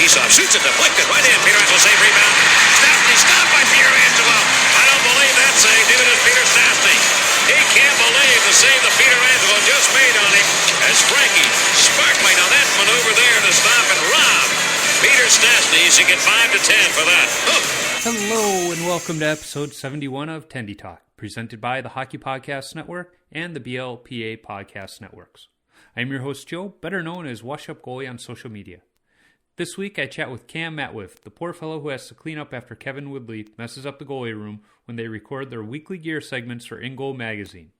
faceoff. Shoots it, deflected. Right in. Pietrangelo save rebound. Stopped by Pietrangelo. I don't believe that save. Neither does Peter Stastny. He can't believe the save that Pietrangelo just made on him as Frankie sparkling on that maneuver there to stop and rob Peter Stastny. He should get 5 to 10 for that. Hello and welcome to episode 71 of Tendy Talk, presented by the Hockey Podcast Network and the BLPA Podcast Networks. I'm your host Joe, better known as Wash Up Goalie on social media. This week I chat with Cam Matwiv, the poor fellow who has to clean up after Kevin Woodley messes up the goalie room when they record their weekly gear segments for InGoal Magazine.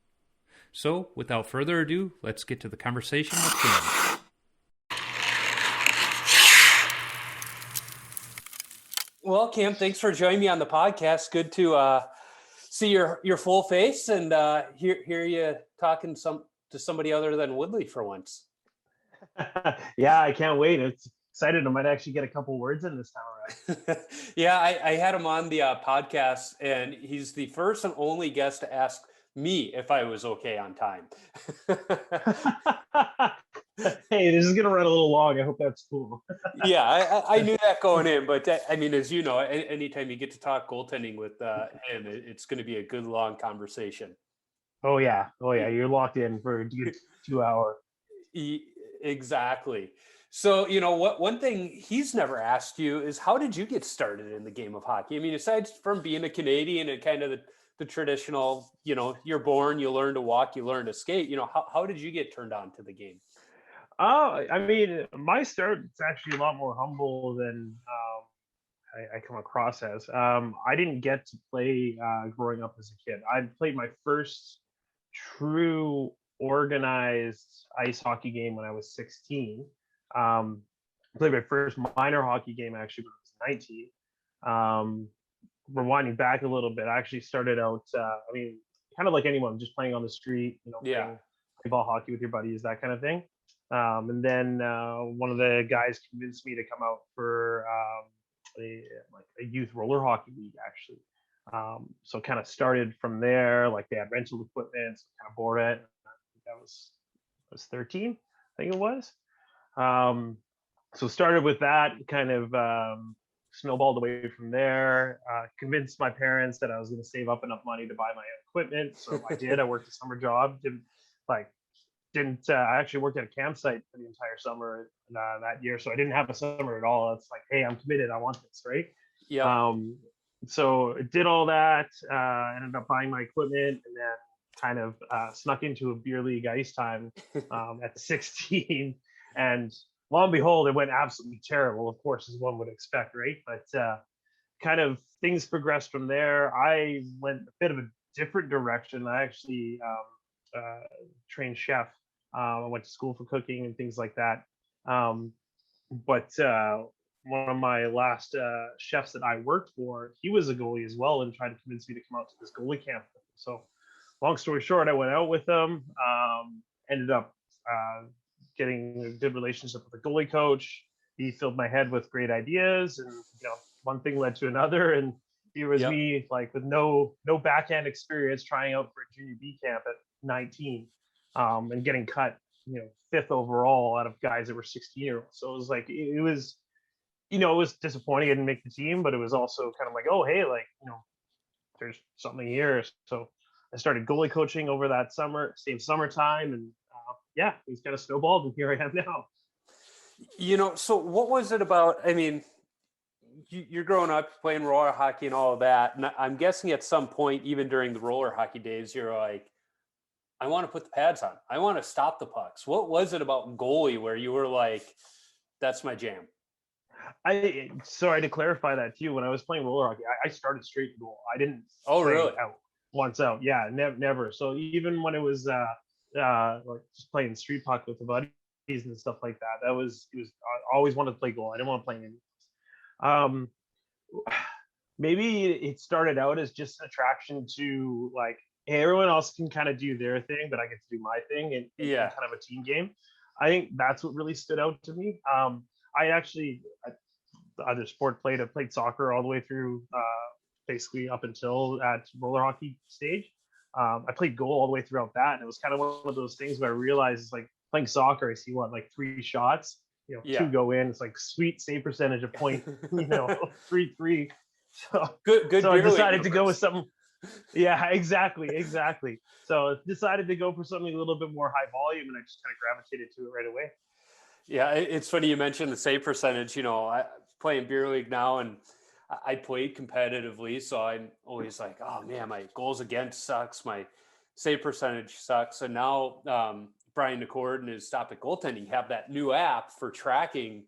So, without further ado, let's get to the conversation with Cam. Well, Cam, thanks for joining me on the podcast. Good to see your full face and hear you talking to somebody other than Woodley for once. Yeah, I can't wait. It's excited. I might actually get a couple words in this time, right? Yeah, I had him on the podcast, and he's the first and only guest to ask me if I was okay on time. Hey, this is going to run a little long. I hope that's cool. Yeah, I knew that going in, but I mean, as you know, anytime you get to talk goaltending with him, it's going to be a good long conversation. Oh yeah. You're locked in for a 2 hour. Exactly. So, you know, one thing he's never asked you is, how did you get started in the game of hockey? I mean, aside from being a Canadian and kind of the traditional, you know, you're born, you learn to walk, you learn to skate, you know, how did you get turned on to the game? I mean, my start is actually a lot more humble than I come across as. I didn't get to play growing up as a kid. I played my first true organized ice hockey game when I was 16. I played my first minor hockey game actually when I was 19. Rewinding back a little bit, I actually started out, kind of like anyone, just playing on the street, you know, playing ball hockey with your buddies, that kind of thing. And then one of the guys convinced me to come out for a youth roller hockey league, actually. So kind of started from there. Like they had rental equipment, so kind of bought it. I was 13, I think it was. So started with that, kind of snowballed away from there. Convinced my parents that I was going to save up enough money to buy my own equipment. So I did. I worked a summer job. I actually worked at a campsite for the entire summer that year. So I didn't have a summer at all. It's like, hey, I'm committed. I want this, right? Yeah. So I did all that, ended up buying my equipment, and then kind of snuck into a beer league ice time at 16. And lo and behold, it went absolutely terrible, of course, as one would expect, right? But kind of things progressed from there. I went a bit of a different direction. I actually trained chef. I went to school for cooking and things like that. But one of my last chefs that I worked for, he was a goalie as well and tried to convince me to come out to this goalie camp. So long story short, I went out with him, ended up getting a good relationship with the goalie coach. He filled my head with great ideas, and you know, one thing led to another, and here was me, like with no backhand experience, trying out for a junior B camp at 19, and getting cut, you know, 5th overall out of guys that were 16-year-olds. So it was like, it was disappointing I didn't make the team, but it was also kind of like, oh hey, like, you know, there's something here. So I started goalie coaching over that same summertime, and it's kind of snowballed, and here I am now. You know, so what was it about? I mean, you're growing up playing roller hockey and all of that, and I'm guessing at some point, even during the roller hockey days, you're like, I want to put the pads on. I want to stop the pucks. What was it about goalie where you were like, that's my jam? Sorry to clarify that too. When I was playing roller hockey, I started straight in goal. I didn't. Oh, really? Once out. Yeah, never. So even when it was like just playing street puck with the buddies and stuff like that, I always wanted to play goal. I didn't want to play anything else. Maybe it started out as just an attraction to like, hey, everyone else can kind of do their thing, but I get to do my thing, and kind of a team game. I think that's what really stood out to me. I other sport played soccer all the way through, basically up until at roller hockey stage. I played goal all the way throughout that, and it was kind of one of those things where I realized, like, playing soccer, I see like 3 shots. 2 go in. It's like sweet save percentage of point, 3-3. So Good. So I decided to go with something. Yeah, exactly. So I decided to go for something a little bit more high volume, and I just kind of gravitated to it right away. Yeah, it's funny you mentioned the save percentage. I play in beer league now, and I played competitively, so I'm always like, oh man, my goals against sucks, my save percentage sucks. And now Brian Nicord and his Stop It Goaltending have that new app for tracking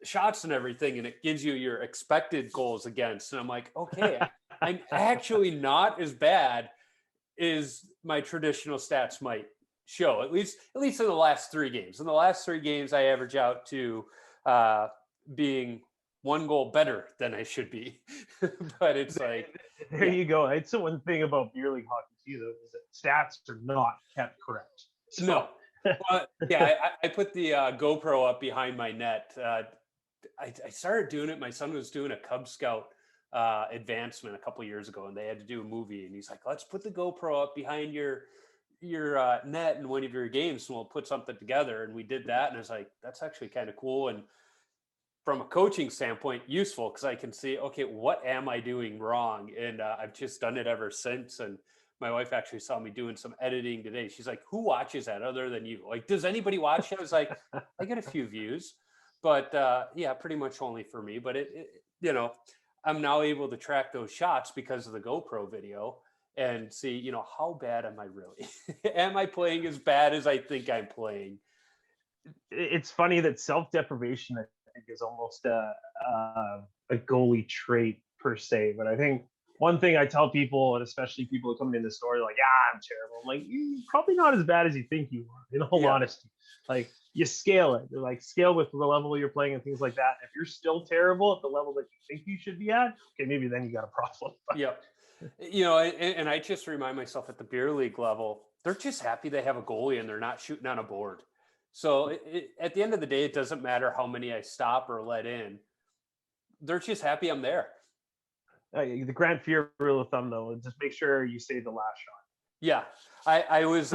shots and everything, and it gives you your expected goals against. And I'm like, okay, I'm actually not as bad as my traditional stats might show, at least in the last 3 games. In the last 3 games, I average out to being 1 goal better than I should be. But it's like, there you go. It's the one thing about beer league hockey too, though, is that stats are not kept correct. So. No. Yeah, I put the GoPro up behind my net. I started doing it. My son was doing a Cub Scout advancement a couple years ago, and they had to do a movie, and he's like, let's put the GoPro up behind your net in one of your games, and we'll put something together. And we did that, and I was like, that's actually kind of cool. And from a coaching standpoint, useful, because I can see, okay, what am I doing wrong? And I've just done it ever since. And my wife actually saw me doing some editing today. She's like, who watches that other than you? Like, does anybody watch it? I was like, I get a few views, but yeah, pretty much only for me. But I'm now able to track those shots because of the GoPro video and see, how bad am I really? Am I playing as bad as I think I'm playing? It's funny that self-deprivation, I think, is almost a goalie trait per se. But I think one thing I tell people, and especially people who come in the store, they're like, yeah, I'm terrible. I'm like, you're probably not as bad as you think you are, in all honesty. Like, you scale it. They're like, scale with the level you're playing and things like that. If you're still terrible at the level that you think you should be at, okay, maybe then you got a problem. Yeah. And I just remind myself at the beer league level, they're just happy they have a goalie and they're not shooting on a board. So at the end of the day, it doesn't matter how many I stop or let in. They're just happy I'm there. The Grant Fuhr rule of thumb, though, is just make sure you save the last shot. Yeah. I was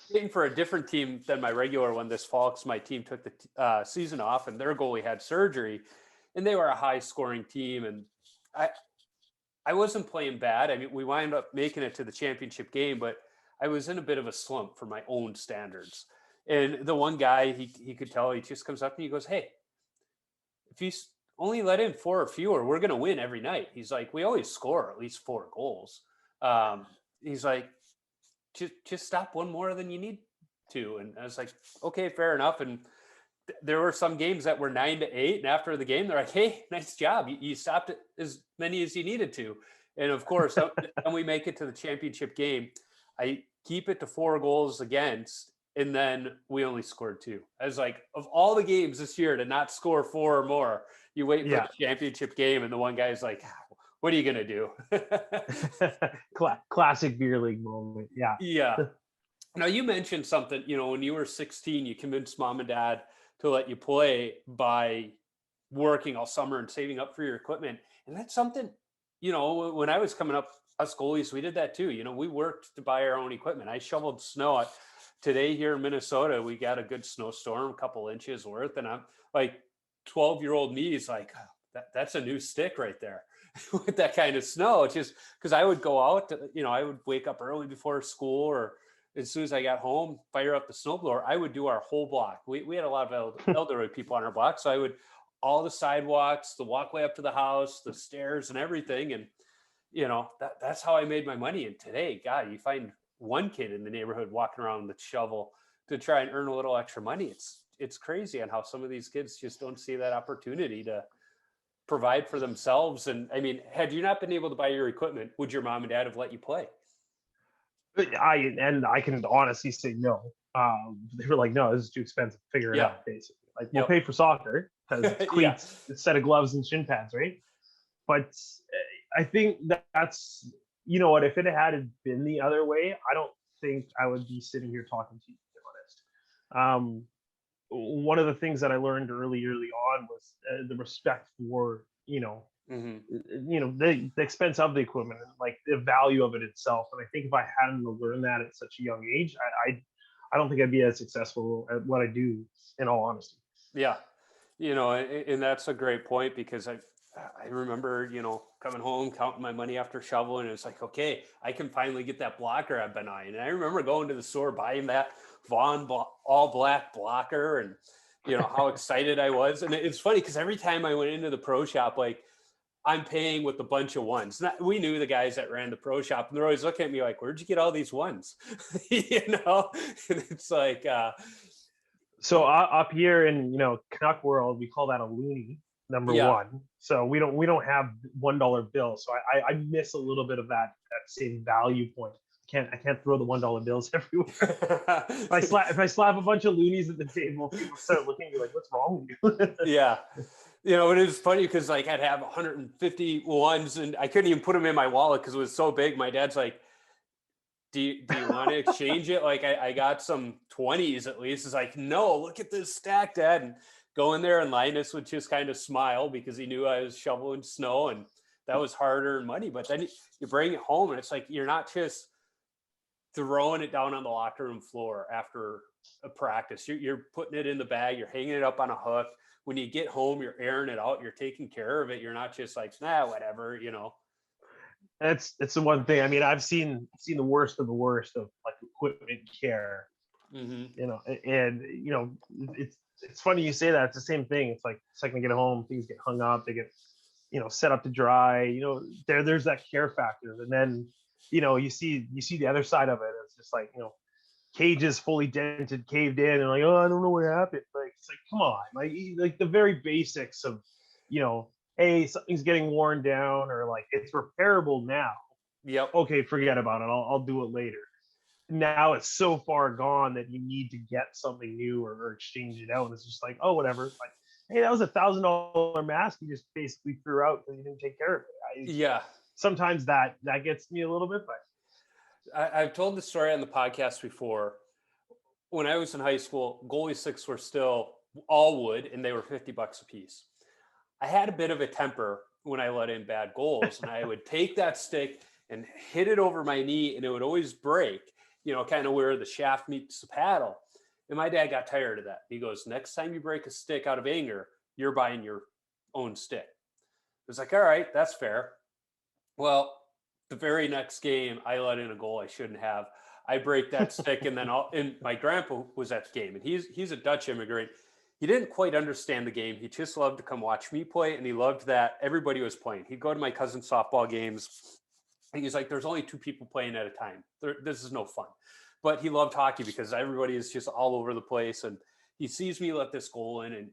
playing for a different team than my regular one this fall because my team took the season off and their goalie had surgery, and they were a high-scoring team. And I wasn't playing bad. I mean, we wound up making it to the championship game, but I was in a bit of a slump for my own standards. And the one guy, he could tell, he just comes up and he goes, hey, if you only let in 4 or fewer, we're going to win every night. He's like, we always score at least 4 goals. He's like, just stop 1 more than you need to. And I was like, okay, fair enough. And there were some games that were 9-8. And after the game, they're like, hey, nice job. You stopped it as many as you needed to. And of course, when we make it to the championship game, I keep it to 4 goals against. And then we only scored 2. I was like, of all the games this year to not score 4 or more, you wait for the championship game. And the one guy's like, what are you going to do? Classic beer league moment. Yeah. Yeah. Now you mentioned something, when you were 16, you convinced mom and dad to let you play by working all summer and saving up for your equipment. And that's something, when I was coming up, us goalies, we did that too. We worked to buy our own equipment. I shoveled snow. Today here in Minnesota, we got a good snowstorm, a couple inches worth. And I'm like, 12-year-old me is like, that's a new stick right there with that kind of snow. It's just because I would go out, I would wake up early before school, or as soon as I got home, fire up the snowblower. I would do our whole block. We had a lot of elderly people on our block. So I would all the sidewalks, the walkway up to the house, the stairs and everything. And, that's how I made my money. And today, God, you find one kid in the neighborhood walking around with a shovel to try and earn a little extra money. It's crazy on how some of these kids just don't see that opportunity to provide for themselves. And I mean, had you not been able to buy your equipment, would your mom and dad have let you play? I can honestly say no. They were like, no, this is too expensive. Figure it out, basically. Like, we'll pay for soccer because it's cleats, a set of gloves and shin pads, right? But I think that's, if it had been the other way, I don't think I would be sitting here talking to you, to be honest. One of the things that I learned early on was the respect for, the expense of the equipment and like the value of it itself. And I think if I hadn't learned that at such a young age, I don't think I'd be as successful at what I do, in all honesty. Yeah. And that's a great point, because I remember, coming home, counting my money after shoveling, and it's like, okay, I can finally get that blocker I've been eyeing. And I remember going to the store, buying that Whyaughn all black blocker, and how excited I was. And it's funny because every time I went into the pro shop, like, I'm paying with a bunch of ones. We knew the guys that ran the pro shop, and they're always looking at me like, where'd you get all these ones? And it's like, so up here in Canuck world, we call that a loonie, number one. So we don't have $1 bills. So I miss a little bit of that same value point. I can't throw the $1 bills everywhere. If I slap a bunch of loonies at the table, people start looking at me like, "What's wrong with you?" Yeah. It is funny because, like, I'd have 150 ones and I couldn't even put them in my wallet because it was so big. My dad's like, do you want to exchange it? Like, I got some 20s at least. It's like, no, look at this stack, Dad. And go in there, and Linus would just kind of smile because he knew I was shoveling snow, and that was hard-earned money. But then you bring it home, and it's like, you're not just throwing it down on the locker room floor after a practice. You're putting it in the bag. You're hanging it up on a hook. When you get home, you're airing it out. You're taking care of it. You're not just like, whatever, That's the one thing. I mean, I've seen the worst of the worst of like equipment care. Mm-hmm. And it's funny you say that. It's the same thing. It's like the second I get home, things get hung up. They get set up to dry. There's that care factor, and then you see the other side of it. It's just like cages fully dented, caved in, and like, oh, I don't know what happened. Like, it's like, come on, like the very basics of hey, something's getting worn down, or like it's repairable now. Yep. Okay, forget about it. I'll do it later. Now it's so far gone that you need to get something new or exchange it out. And it's just like, oh, whatever. Like, hey, that was $1,000 mask you just basically threw out because you didn't take care of it. Yeah. Sometimes that gets me a little bit, but I've told the story on the podcast before. When I was in high school, goalie sticks were still all wood, and they were $50 a piece. I had a bit of a temper when I let in bad goals, and I would take that stick and hit it over my knee, and it would always break, kind of where the shaft meets the paddle. And my dad got tired of that. He goes, next time you break a stick out of anger, you're buying your own stick. I was like, all right, that's fair. Well, the very next game, I let in a goal I shouldn't have. I break that stick, and then and my grandpa was at the game, and he's a Dutch immigrant. He didn't quite understand the game. He just loved to come watch me play, and he loved that everybody was playing. He'd go to my cousin's softball games, and he's like, there's only 2 people playing at a time. This is no fun. But he loved hockey because everybody is just all over the place, and he sees me let this goal in, and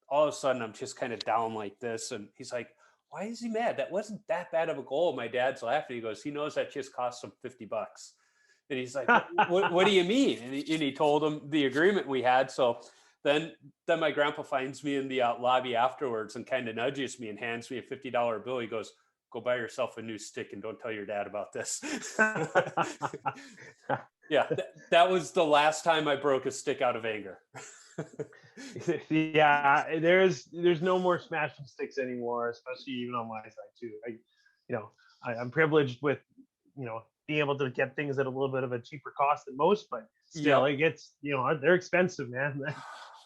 all of a sudden I'm just kind of down like this, and he's like, why is he mad? That wasn't that bad of a goal. My dad's laughing. He goes, he knows that just cost him $50. And he's like, what do you mean? And he told him the agreement we had. So then my grandpa finds me in the lobby afterwards and kind of nudges me and hands me a $50 bill. He goes, go buy yourself a new stick and don't tell your dad about this. Yeah, that was the last time I broke a stick out of anger. Yeah, there's no more smashing sticks anymore, especially even on my side too. I'm privileged with being able to get things at a little bit of a cheaper cost than most, but still, It gets they're expensive, man. They're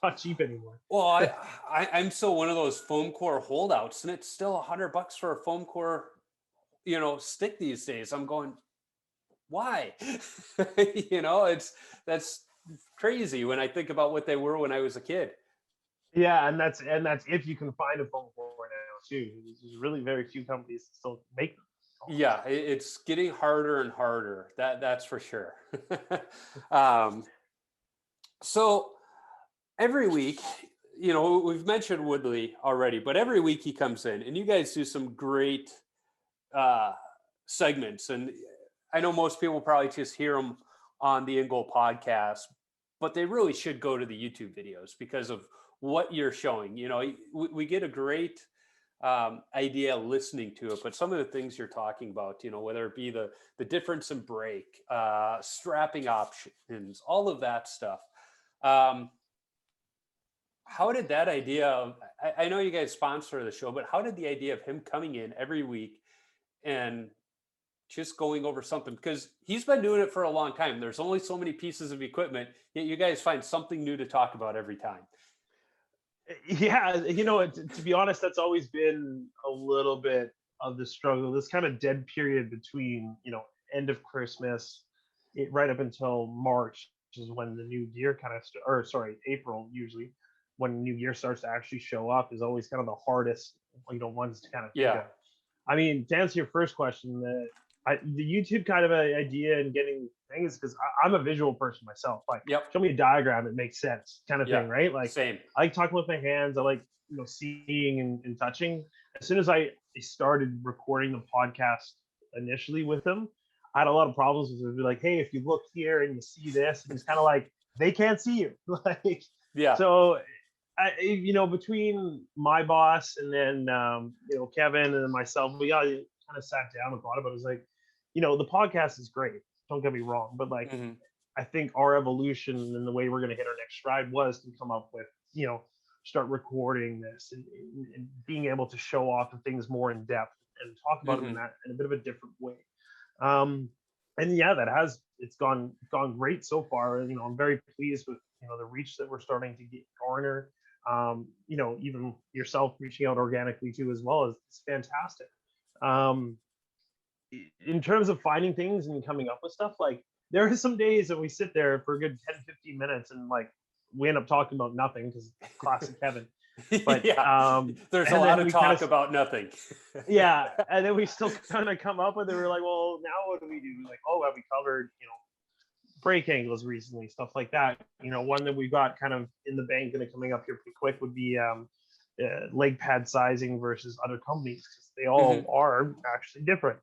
not cheap anymore. Well, I'm still one of those foam core holdouts, and it's still $100 for a foam core stick these days. I'm going, why? That's crazy when I think about what they were when I was a kid. Yeah, and that's if you can find a foam core now too. There's really very few companies that still make them. Yeah, it's getting harder and harder. That's for sure. So every week, we've mentioned Woodley already, but every week he comes in, and you guys do some great segments. And I know most people probably just hear them on the InGoal podcast, but they really should go to the YouTube videos because of what you're showing. We get a great idea listening to it, but some of the things you're talking about, whether it be the difference in break, strapping options, all of that stuff. How did that idea of, I know you guys sponsor the show, but how did the idea of him coming in every week and just going over something, because he's been doing it for a long time. There's only so many pieces of equipment, yet you guys find something new to talk about every time. Yeah, to be honest, that's always been a little bit of the struggle. This kind of dead period between, end of Christmas, right up until March, which is when the new year kind of, April usually, when new year starts to actually show up, is always kind of the hardest, ones to kind of think of. I mean, to answer your first question, the YouTube kind of idea and getting things, because I'm a visual person myself. Like, show me a diagram, it makes sense, kind of thing, right? Like, same. I like talking with my hands. I like, seeing and touching. As soon as I started recording the podcast initially with them, I had a lot of problems with it. Be like, hey, if you look here and you see this, and it's kind of like they can't see you. So between my boss and then Kevin and then myself, we all kind of sat down and thought about it. It was like, the podcast is great, don't get me wrong, but like I think our evolution and the way we're going to hit our next stride was to come up with start recording this and being able to show off the things more in depth and talk about them in a bit of a different way. And yeah, it's gone great so far. I'm very pleased with the reach that we're starting to garner. Even yourself reaching out organically too, as well, is fantastic. In terms of finding things and coming up with stuff, like there are some days that we sit there for a good 10-15 minutes and like we end up talking about nothing, because classic Kevin. But there's a lot of talk about nothing. Yeah, and then we still kind of come up with it. We're like, well, now what do we do? Like, oh, have we covered break angles recently, stuff like that. One that we got kind of in the bank and coming up here pretty quick would be leg pad sizing versus other companies, because they all are actually different.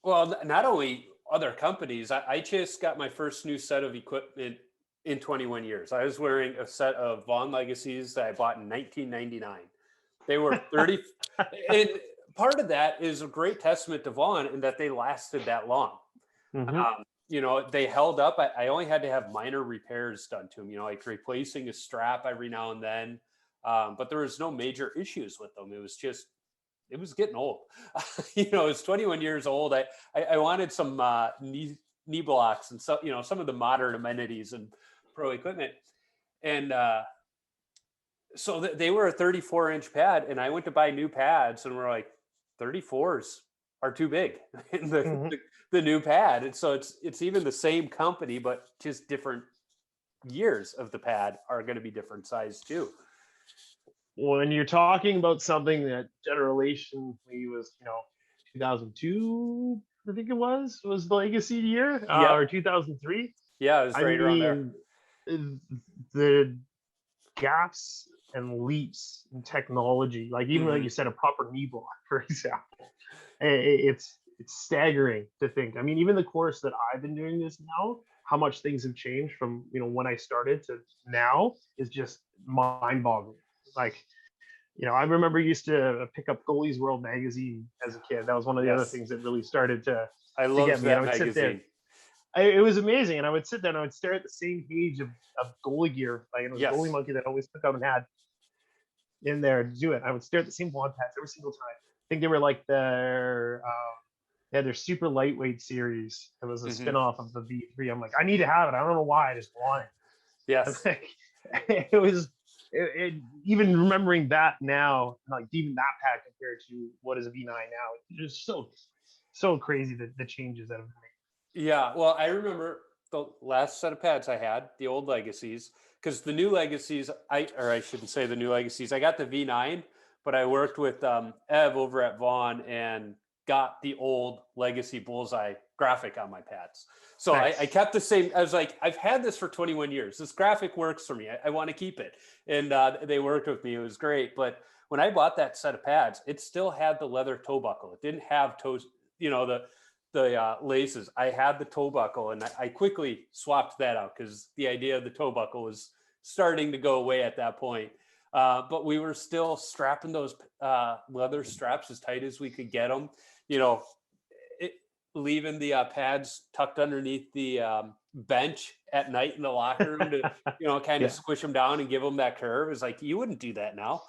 Well, not only other companies, I just got my first new set of equipment in 21 years. I was wearing a set of Whyaughn Legacies that I bought in 1999. They were 30. And part of that is a great testament to Whyaughn in that they lasted that long. They held up. I only had to have minor repairs done to them, like replacing a strap every now and then. But there was no major issues with them. It was getting old. It was 21 years old. I wanted some knee blocks and some of the modern amenities and pro equipment. And so they were a 34-inch pad, and I went to buy new pads, and we're like, 34s are too big in the new pad. And so it's even the same company, but just different years of the pad are going to be different size too. When you're talking about something that generationally was 2002, I think it was the legacy year, or 2003. Yeah, it was around there. The gaps and leaps in technology, like even like you said, a proper knee block, for example, it's staggering to think. I mean, even the course that I've been doing this now, how much things have changed from when I started to now is just mind-boggling. Like, I remember used to pick up Goalie's World magazine as a kid. That was one of the other things that really started to get me. I would sit there. It was amazing, and I would sit there and I would stare at the same page of goalie gear. Like it was Goalie Monkey that I always took out and had in there to do it. I would stare at the same wand pads every single time. I think they were like their super lightweight series. It was a spin-off of the V3. I'm like, I need to have it. I don't know why. I just want it. Yes. It was even remembering that now, like even that pad compared to what is a V9 now, it's just so crazy the changes that have been made. Yeah, well, I remember the last set of pads I had, the old Legacies, because the new Legacies, I shouldn't say the new Legacies, I got the V9, but I worked with Ev over at Whyaughn and got the old Legacy Bullseye graphic on my pads. So nice. I kept the same. I was like, I've had this for 21 years. This graphic works for me. I want to keep it. And they worked with me. It was great. But when I bought that set of pads, it still had the leather toe buckle. It didn't have toes, the laces. I had the toe buckle, and I quickly swapped that out because the idea of the toe buckle was starting to go away at that point. But we were still strapping those leather straps as tight as we could get them. leaving the pads tucked underneath the bench at night in the locker room to, kind of squish them down and give them that curve. It's like, you wouldn't do that now.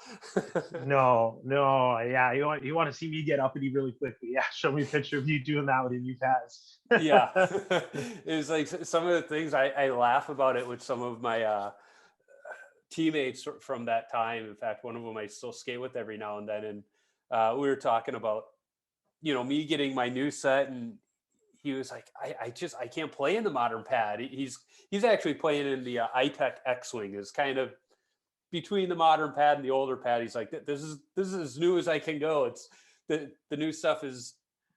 No. Yeah. You want to see me get uppity really quickly. Yeah. Show me a picture of you doing that with your new pads. Yeah. It was like some of the things I laugh about it with some of my teammates from that time. In fact, one of them I still skate with every now and then. And we were talking about, me getting my new set, and he was like, I can't play in the modern pad. He's actually playing in the iTech X-Wing, is kind of between the modern pad and the older pad. He's like, this is as new as I can go. It's the new stuff is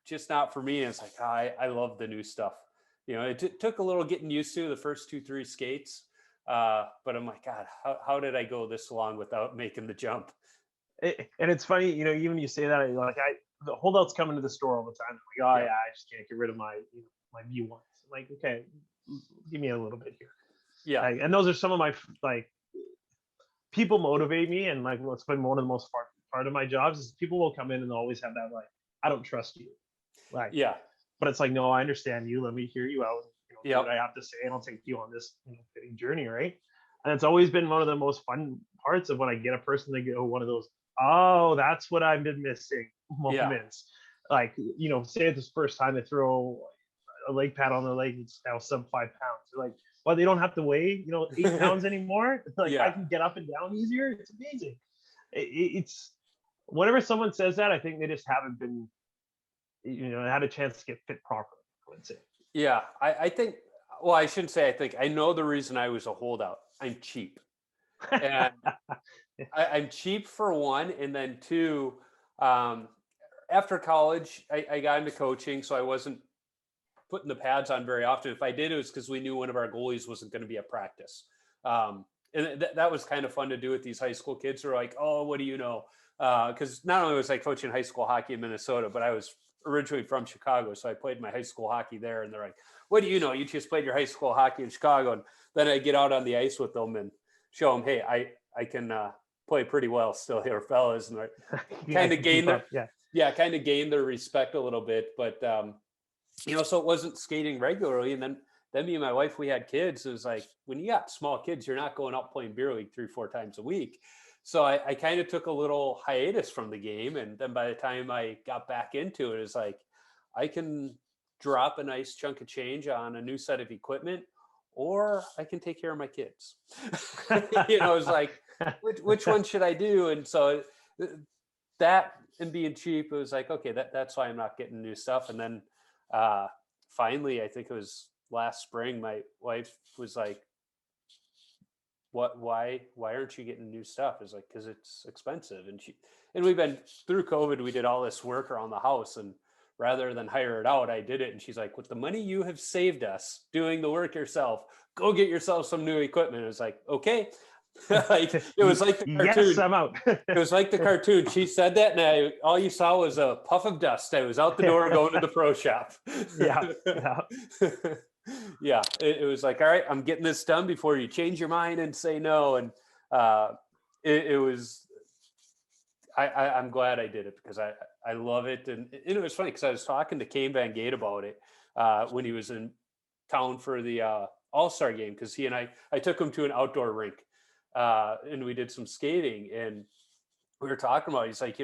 just not for me. And it's like, I love the new stuff. It took a little getting used to the first 2-3 skates. But I'm like, God, how did I go this long without making the jump? And it's funny, even you say that, like, the holdouts come into the store all the time. I'm like, I just can't get rid of my my V1s. I'm like, okay, give me a little bit here. Yeah. And those are some of my, like, people motivate me, and like what's been one of the most part of my jobs is people will come in and always have that, like, I don't trust you. Like, yeah. But it's like, no, I understand you. Let me hear you out. Yep. What I have to say, and I'll take you on this fitting journey, right? And it's always been one of the most fun parts of when I get a person to go one of those, oh, that's what I've been missing moments. Yeah. Like, say it's the first time they throw a leg pad on their leg, it's now sub 5 pounds. They're like, well, they don't have to weigh 8 pounds anymore. Like, I can get up and down easier. It's amazing. It's whenever someone says that, I think they just haven't been had a chance to get fit properly, I would say. Yeah, I think, well, I shouldn't say I think. I know the reason I was a holdout. I'm cheap. And I'm cheap for one. And then two, after college, I got into coaching, so I wasn't putting the pads on very often. If I did, it was because we knew one of our goalies wasn't going to be at practice. And that was kind of fun to do with these high school kids who are like, oh, what do you know? Because not only was I coaching high school hockey in Minnesota, but I was originally from Chicago, so I played my high school hockey there. And they're like, what do you know? You just played your high school hockey in Chicago. And then I get out on the ice with them and show them, hey, I can play pretty well still here, fellas. And kind of gain their gain their respect a little bit. But so it wasn't skating regularly. And then me and my wife, we had kids. It was like, when you got small kids, you're not going out playing beer league 3-4 times a week. So I kind of took a little hiatus from the game. And then by the time I got back into it, it's like, I can drop a nice chunk of change on a new set of equipment, or I can take care of my kids. It's like, which one should I do? And so that, and being cheap, it was like, okay, that's why I'm not getting new stuff. And then finally, I think it was last spring, my wife was like, why aren't you getting new stuff? It's like, because it's expensive. And we've been through COVID, we did all this work around the house, and rather than hire it out, I did it. And she's like, with the money you have saved us doing the work yourself, go get yourself some new equipment. It was like, okay. It was like the cartoon. Yes, I'm out. It was like the cartoon. She said that, and all you saw was a puff of dust. I was out the door going to the pro shop. Yeah. Yeah, it was like, all right, I'm getting this done before you change your mind and say no. And it was, I'm glad I did it, because I love it. And it was funny because I was talking to Kane Van Gate about it when he was in town for the All-Star game, because he and I took him to an outdoor rink and we did some skating, and we were talking about it. He's like,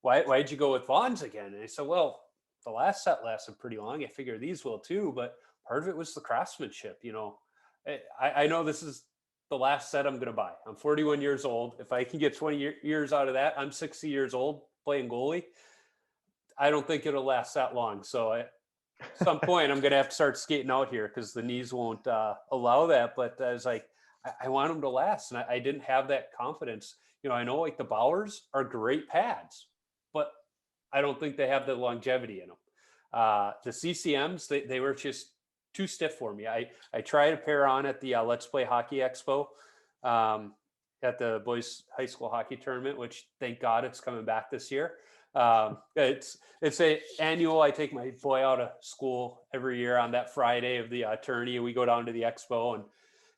why'd you go with Vaughn's again? And I said, well, the last set lasted pretty long. I figure these will too, but part of it was the craftsmanship. I know this is the last set I'm going to buy. I'm 41 years old. If I can get 20 years out of that, I'm 60 years old playing goalie. I don't think it'll last that long. So at some point I'm going to have to start skating out here, because the knees won't allow that. But I was like, I want them to last. And I didn't have that confidence. I know, like, the Bauers are great pads, but I don't think they have the longevity in them. The CCMs, they were just too stiff for me. I tried a pair on at the Let's Play Hockey Expo at the boys high school hockey tournament, which, thank God, it's coming back this year. It's a annual. I take my boy out of school every year on that Friday of the tourney. We go down to the expo and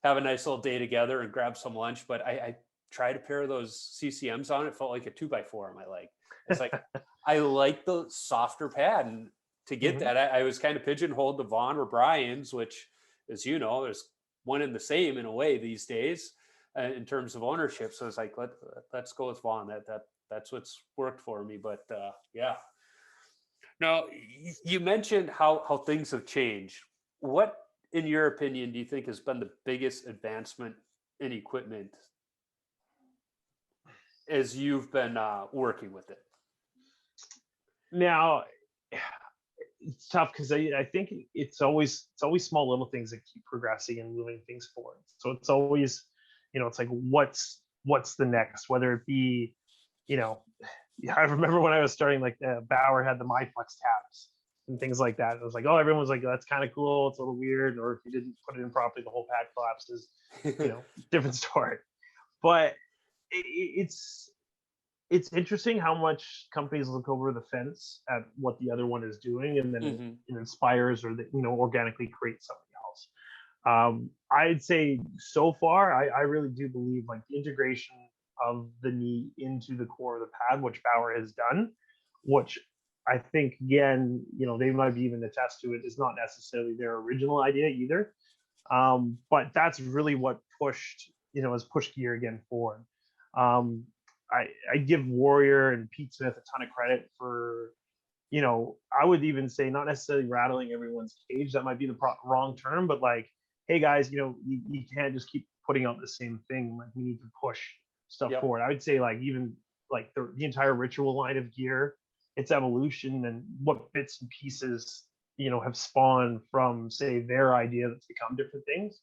have a nice little day together and grab some lunch. But I tried a pair of those CCMs on. It felt like a 2x4 on my leg. It's like, I like the softer pad. And to get that. I was kind of pigeonholed to Vaughn or Brian's, which, as you know, there's one and the same in a way these days in terms of ownership. So it's like, let's go with Vaughn. That's what's worked for me. But yeah. Now, you mentioned how things have changed. What, in your opinion, do you think has been the biggest advancement in equipment as you've been working with it? Now, it's tough because I think it's always small little things that keep progressing and moving things forward. So it's always, it's like what's the next, whether it be, I remember when I was starting, like Bauer had the MyFlex tabs and things like that. It was like, oh, everyone was like, that's kind of cool. It's a little weird. Or if you didn't put it in properly, the whole pad collapses, different story. But it's interesting how much companies look over the fence at what the other one is doing, and then it inspires or organically create something else. I'd say so far, I really do believe like the integration of the knee into the core of the pad, which Bauer has done, which I think, again, they might be even attest to it, is not necessarily their original idea either. But that's really what has pushed gear again forward. I give Warrior and Pete Smith a ton of credit for, I would even say not necessarily rattling everyone's cage. That might be the wrong term, but like, hey guys, you can't just keep putting out the same thing. Like, we need to push stuff forward. I would say like even like the entire Ritual line of gear, its evolution and what bits and pieces, have spawned from, say, their idea that's become different things.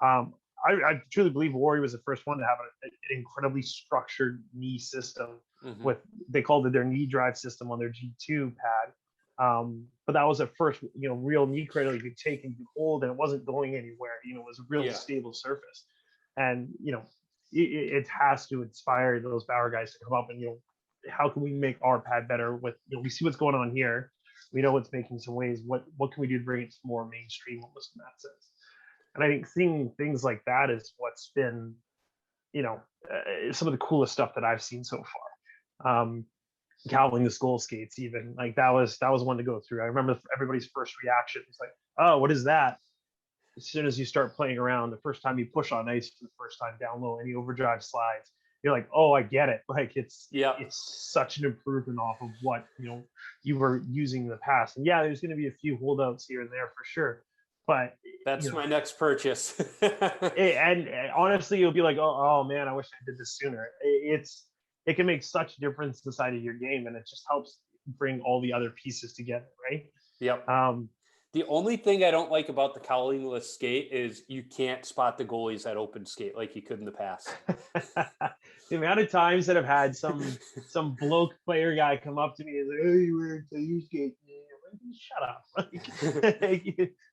I truly believe Warrior was the first one to have an incredibly structured knee system with, they called it their knee drive system on their G2 pad. But that was the first, real knee cradle you could take and you could hold, and it wasn't going anywhere. It was a real stable surface. And, it has to inspire those Bauer guys to come up and, how can we make our pad better with, we see what's going on here. We know it's making some waves. What can we do to bring it to more mainstream almost in that sense? And I think seeing things like that is what's been, some of the coolest stuff that I've seen so far. Cowling the skull skates, even like that was one to go through. I remember everybody's first reaction was like, "Oh, what is that?" As soon as you start playing around, the first time you push on ice for the first time down low, any overdrive slides, you're like, "Oh, I get it." Like it's such an improvement off of what you were using in the past. And yeah, there's going to be a few holdouts here and there for sure. But that's my next purchase. and honestly, you'll be like, oh man, I wish I did this sooner. It can make such a difference inside of your game, and it just helps bring all the other pieces together, right? Yep. The only thing I don't like about the cowlingless skate is you can't spot the goalies at open skate like you could in the past. The amount of times that I've had some bloke player guy come up to me and say, "Oh, you wear a you skate." Shut up!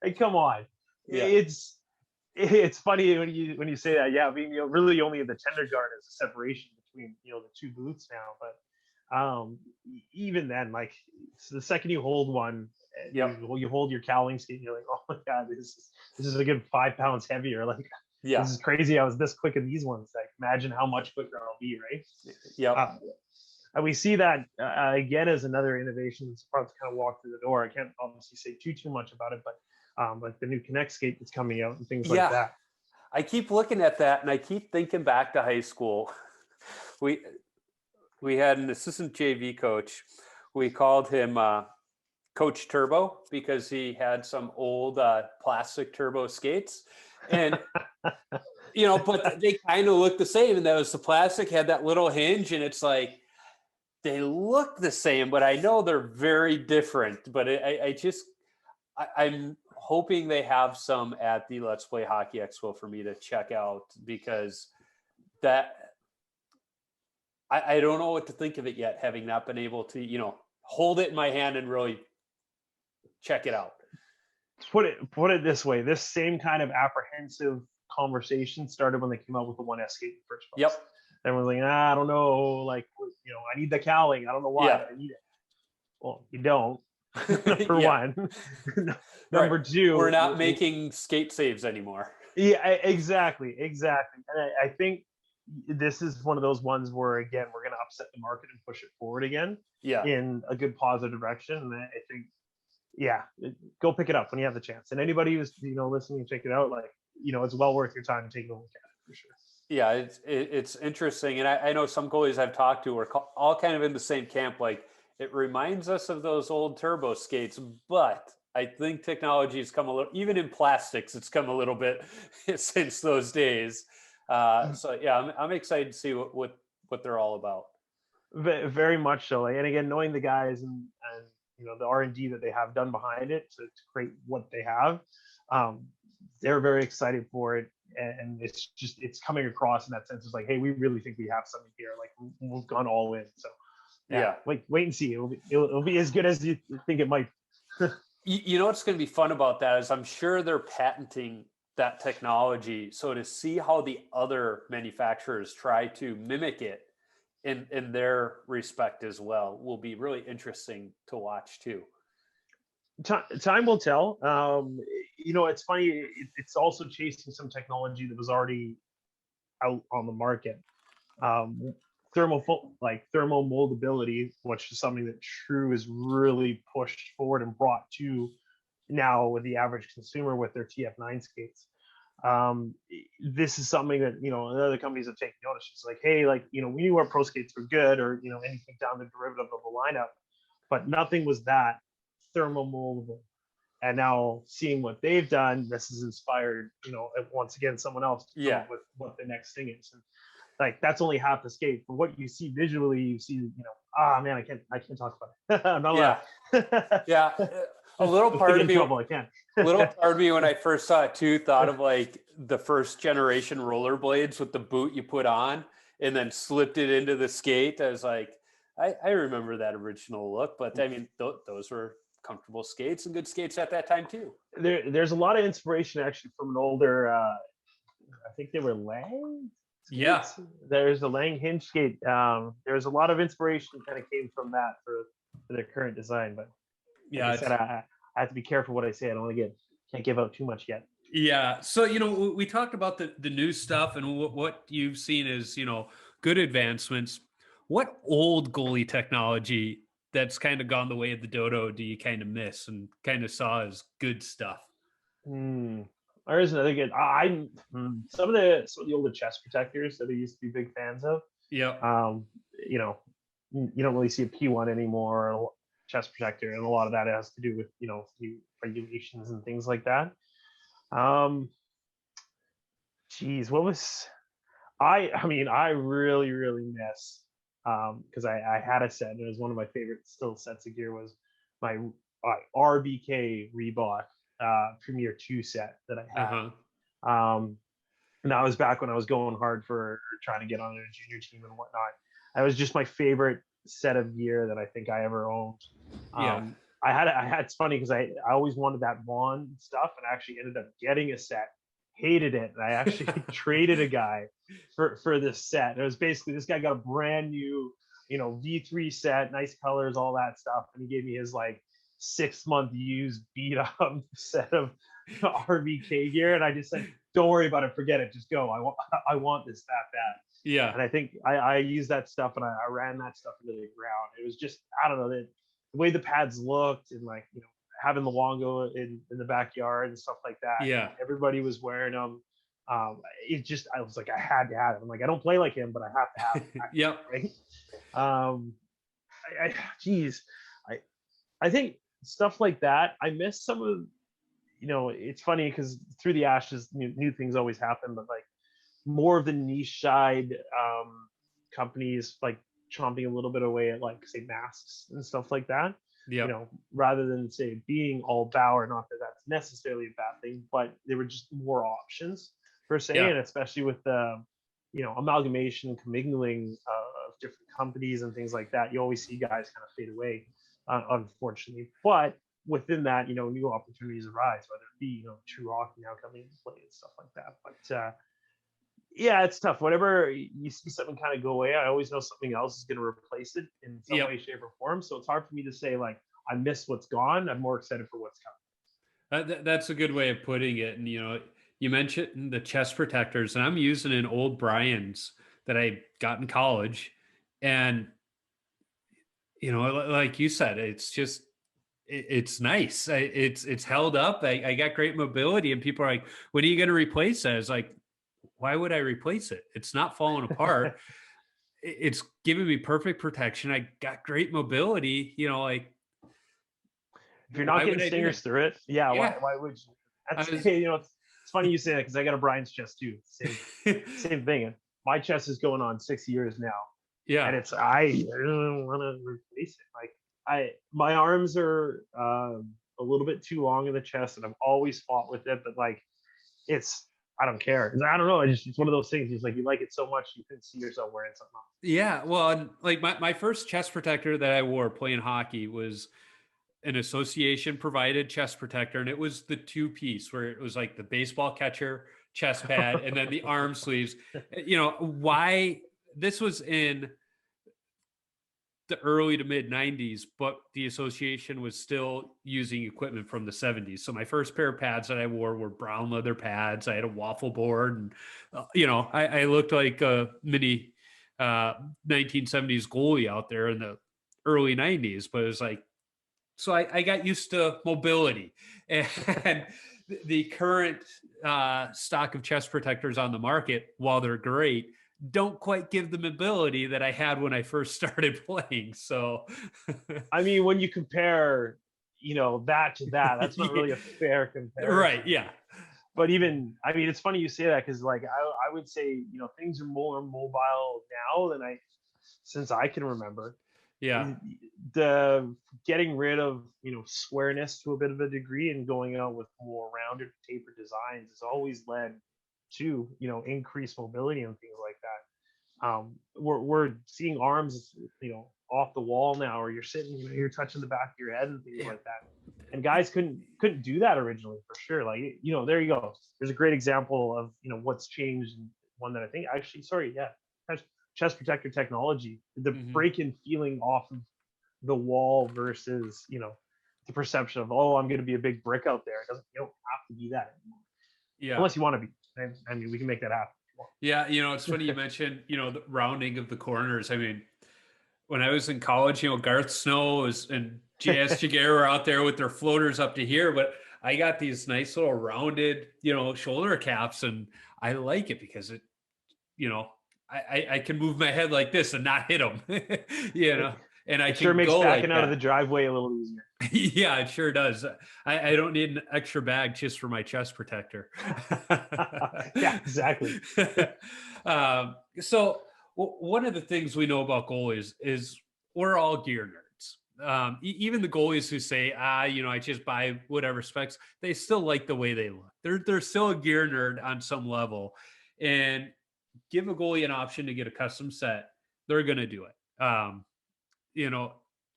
Like, come on. Yeah. It's funny when you say that. Yeah, I mean, really only the tender guard is a separation between the two boots now. But even then, like, so the second you hold one, you hold your cowling skate, you're like, oh my god, this is a good 5 pounds heavier. Like, this is crazy. I was this quick in these ones. Like, imagine how much quicker I'll be, right? Yeah. And we see that again as another innovation that's about to kind of walk through the door. I can't obviously say too much about it, but like the new Connect skate that's coming out and things like that. I keep looking at that and I keep thinking back to high school. We had an assistant JV coach. We called him Coach Turbo because he had some old plastic turbo skates, and but they kind of look the same. And that was the plastic had that little hinge, and it's like, they look the same, but I know they're very different. But I'm hoping they have some at the Let's Play Hockey Expo for me to check out, because that I don't know what to think of it yet, having not been able to, hold it in my hand and really check it out. Put it this way: this same kind of apprehensive conversation started when they came out with the 1S skate in the first place. Yep. Everyone's like, I don't know, like, I need the cowling. I don't know why, but I need it. Well, you don't. Number one. Number two, we're not making skate saves anymore. Yeah, exactly. And I think this is one of those ones where, again, we're going to upset the market and push it forward again in a good positive direction. And I think yeah, go pick it up when you have the chance. And anybody who's listening, check it out. Like, it's well worth your time to take a look at it for sure. Yeah, it's interesting, and I know some goalies I've talked to are all kind of in the same camp. Like, it reminds us of those old turbo skates, but I think technology has come a little, even in plastics, it's come a little bit since those days. So yeah, I'm excited to see what they're all about. Very much so. And again, knowing the guys and the R&D that they have done behind it to create what they have, they're very excited for it. And it's coming across in that sense. It's like, hey, we really think we have something here. Like, we've gone all in. So yeah. Wait and see. It'll be as good as you think it might. You know what's going to be fun about that is I'm sure they're patenting that technology. So to see how the other manufacturers try to mimic it in their respect as well will be really interesting to watch too. Time will tell. It's funny. It's also chasing some technology that was already out on the market. Thermal moldability, which is something that True has really pushed forward and brought to now with the average consumer with their TF9 skates. This is something that other companies have taken notice. It's like, hey, like, we knew our pro skates were good, or anything down the derivative of the lineup, but nothing was that thermal moldable. And now seeing what they've done, this has inspired once again someone else to come up with what the next thing is. And like, that's only half the skate. From what you see visually, you see man, I can't talk about it. I'm not allowed. Yeah. A little part of me, trouble, I can't. A little part of me when I first saw it too thought of like the first generation rollerblades with the boot you put on and then slipped it into the skate. I was like, I remember that original look, but I mean, those were comfortable skates and good skates at that time too. There's a lot of inspiration actually from an older, I think they were Lang. Yeah, there's a Lang hinge skate. There's a lot of inspiration kind of came from that for the current design, but yeah, like I said, I have to be careful what I say. I don't can't give out too much yet. Yeah. So, we talked about the new stuff and what you've seen is, good advancements. What old goalie technology that's kind of gone the way of the dodo do you kind of miss and kind of saw as good stuff? There is another good. Some of the older chest protectors that I used to be big fans of. Yeah. You don't really see a P1 anymore, or a chest protector, and a lot of that has to do with new regulations and things like that. What was I really miss, because I had a set and it was one of my favorite still sets of gear, was my RBK Reebok Premier 2 set that I had. And that was back when I was going hard for trying to get on a junior team and whatnot. That was just my favorite set of gear that I think I ever owned. It's funny because I always wanted that Vaughn stuff, and I actually ended up getting a set, hated it, and I actually traded a guy for this set. It was basically, this guy got a brand new V3 set, nice colors, all that stuff, and he gave me his like 6-month used beat up set of RVK gear, and I just said, don't worry about it, forget it, just go. I want this that bad. Yeah. And I think I used that stuff, and I ran that stuff into the ground. It was just, I don't know, the way the pads looked, and like having the Luongo in the backyard and stuff like that. Yeah. Everybody was wearing them. I was like, I had to have it. I'm like, I don't play like him, but I have to have it. Yep. Right. I think stuff like that, I miss some of, it's funny because through the ashes, new things always happen, but like more of the niche side companies like chomping a little bit away at, like, say, masks and stuff like that. Yeah. Rather than say being all Bauer, not that that's necessarily a bad thing, but there were just more options per se. And especially with the, amalgamation, commingling of different companies and things like that, you always see guys kind of fade away, unfortunately. But within that, new opportunities arise, whether it be, True Hockey now coming into play and stuff like that. But yeah, it's tough. Whenever you see something kind of go away, I always know something else is going to replace it in some way, shape, or form. So it's hard for me to say, like, I miss what's gone. I'm more excited for what's coming. That's a good way of putting it. And, you mentioned the chest protectors, and I'm using an old Brian's that I got in college. And, like you said, it's just, it's nice. It's held up. I got great mobility, and people are like, "When are you going to replace that?" It's like, why would I replace it? It's not falling apart. It's giving me perfect protection. I got great mobility. Like, If you're not why getting would I do stingers that? through it, yeah, Yeah, why would you? I That's was. it's funny you say that because I got a Brian's chest too. Same thing. And my chest is going on 6 years now, and Yeah, it's I don't want to replace it. Like my arms are a little bit too long in the chest, and I've always fought with it. But like it's I don't care. I don't know. It's one of those things. It's like you like it so much you can see yourself wearing something else. yeah. Well, and like my first chest protector that I wore playing hockey was an association provided chest protector, and it was the two piece where it was like the baseball catcher chest pad and then the arm sleeves. Why this was in the early to mid 90s, but the association was still using equipment from the 70s. So my first pair of pads that I wore were brown leather pads. I had a waffle board, and I looked like a mini 1970s goalie out there in the early 90s. But it was like, so I got used to mobility, and the current stock of chest protectors on the market, while they're great, don't quite give the mobility that I had when I first started playing. So, I mean, when you compare, that to that, that's not really a fair right. comparison. Yeah. But even, I mean, it's funny you say that because, like, I would say, things are more mobile now than since I can remember. Yeah. The getting rid of, squareness to a bit of a degree and going out with more rounded, tapered designs has always led to, increased mobility and things like that. We're seeing arms, off the wall now, or you're sitting, you're touching the back of your head and things like that. And guys couldn't do that originally, for sure. Like, there you go. There's a great example of, what's changed. And one that I think actually, sorry, yeah, chest protector technology, the break-in feeling off of the wall versus, the perception of, oh, I'm going to be a big brick out there. You don't have to be that anymore. Yeah. Unless you want to be. I mean, we can make that happen. Yeah. It's funny you mentioned, the rounding of the corners. I mean, when I was in college, Garth Snow and J.S. Jaguar were out there with their floaters up to here, but I got these nice little rounded, shoulder caps, and I like it because it, I can move my head like this and not hit them, and I it sure can makes go backing like out of the that. driveway a little easier. Yeah, it sure does. I don't need an extra bag just for my chest protector. Yeah, exactly. So one of the things we know about goalies is we're all gear nerds. Even the goalies who say, I just buy whatever specs, they still like the way they look. They're still a gear nerd on some level, and give a goalie an option to get a custom set, they're going to do it.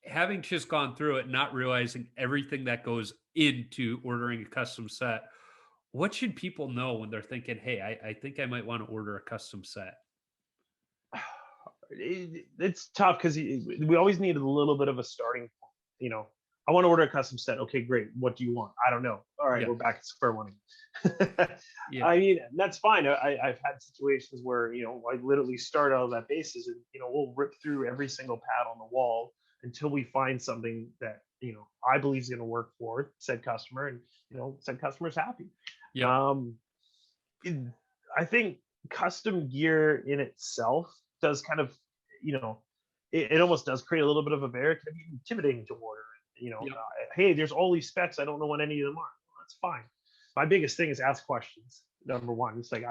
Having just gone through it, not realizing everything that goes into ordering a custom set, what should people know when they're thinking, hey, I think I might want to order a custom set? It's tough because we always need a little bit of a starting point. I want to order a custom set. Okay, great. What do you want? I don't know. All right, Yeah. we're back at square one. Yeah. I mean, that's fine. I've had situations where, I literally start out of that basis and, we'll rip through every single pad on the wall until we find something that, I believe is going to work for said customer, and, said customer's happy. Yeah. I think custom gear in itself does kind of, it almost does create a little bit of a barrier. It can be intimidating to order. Yep. Hey, there's all these specs. I don't know what any of them are. Well, that's fine. My biggest thing is ask questions. Number one, it's like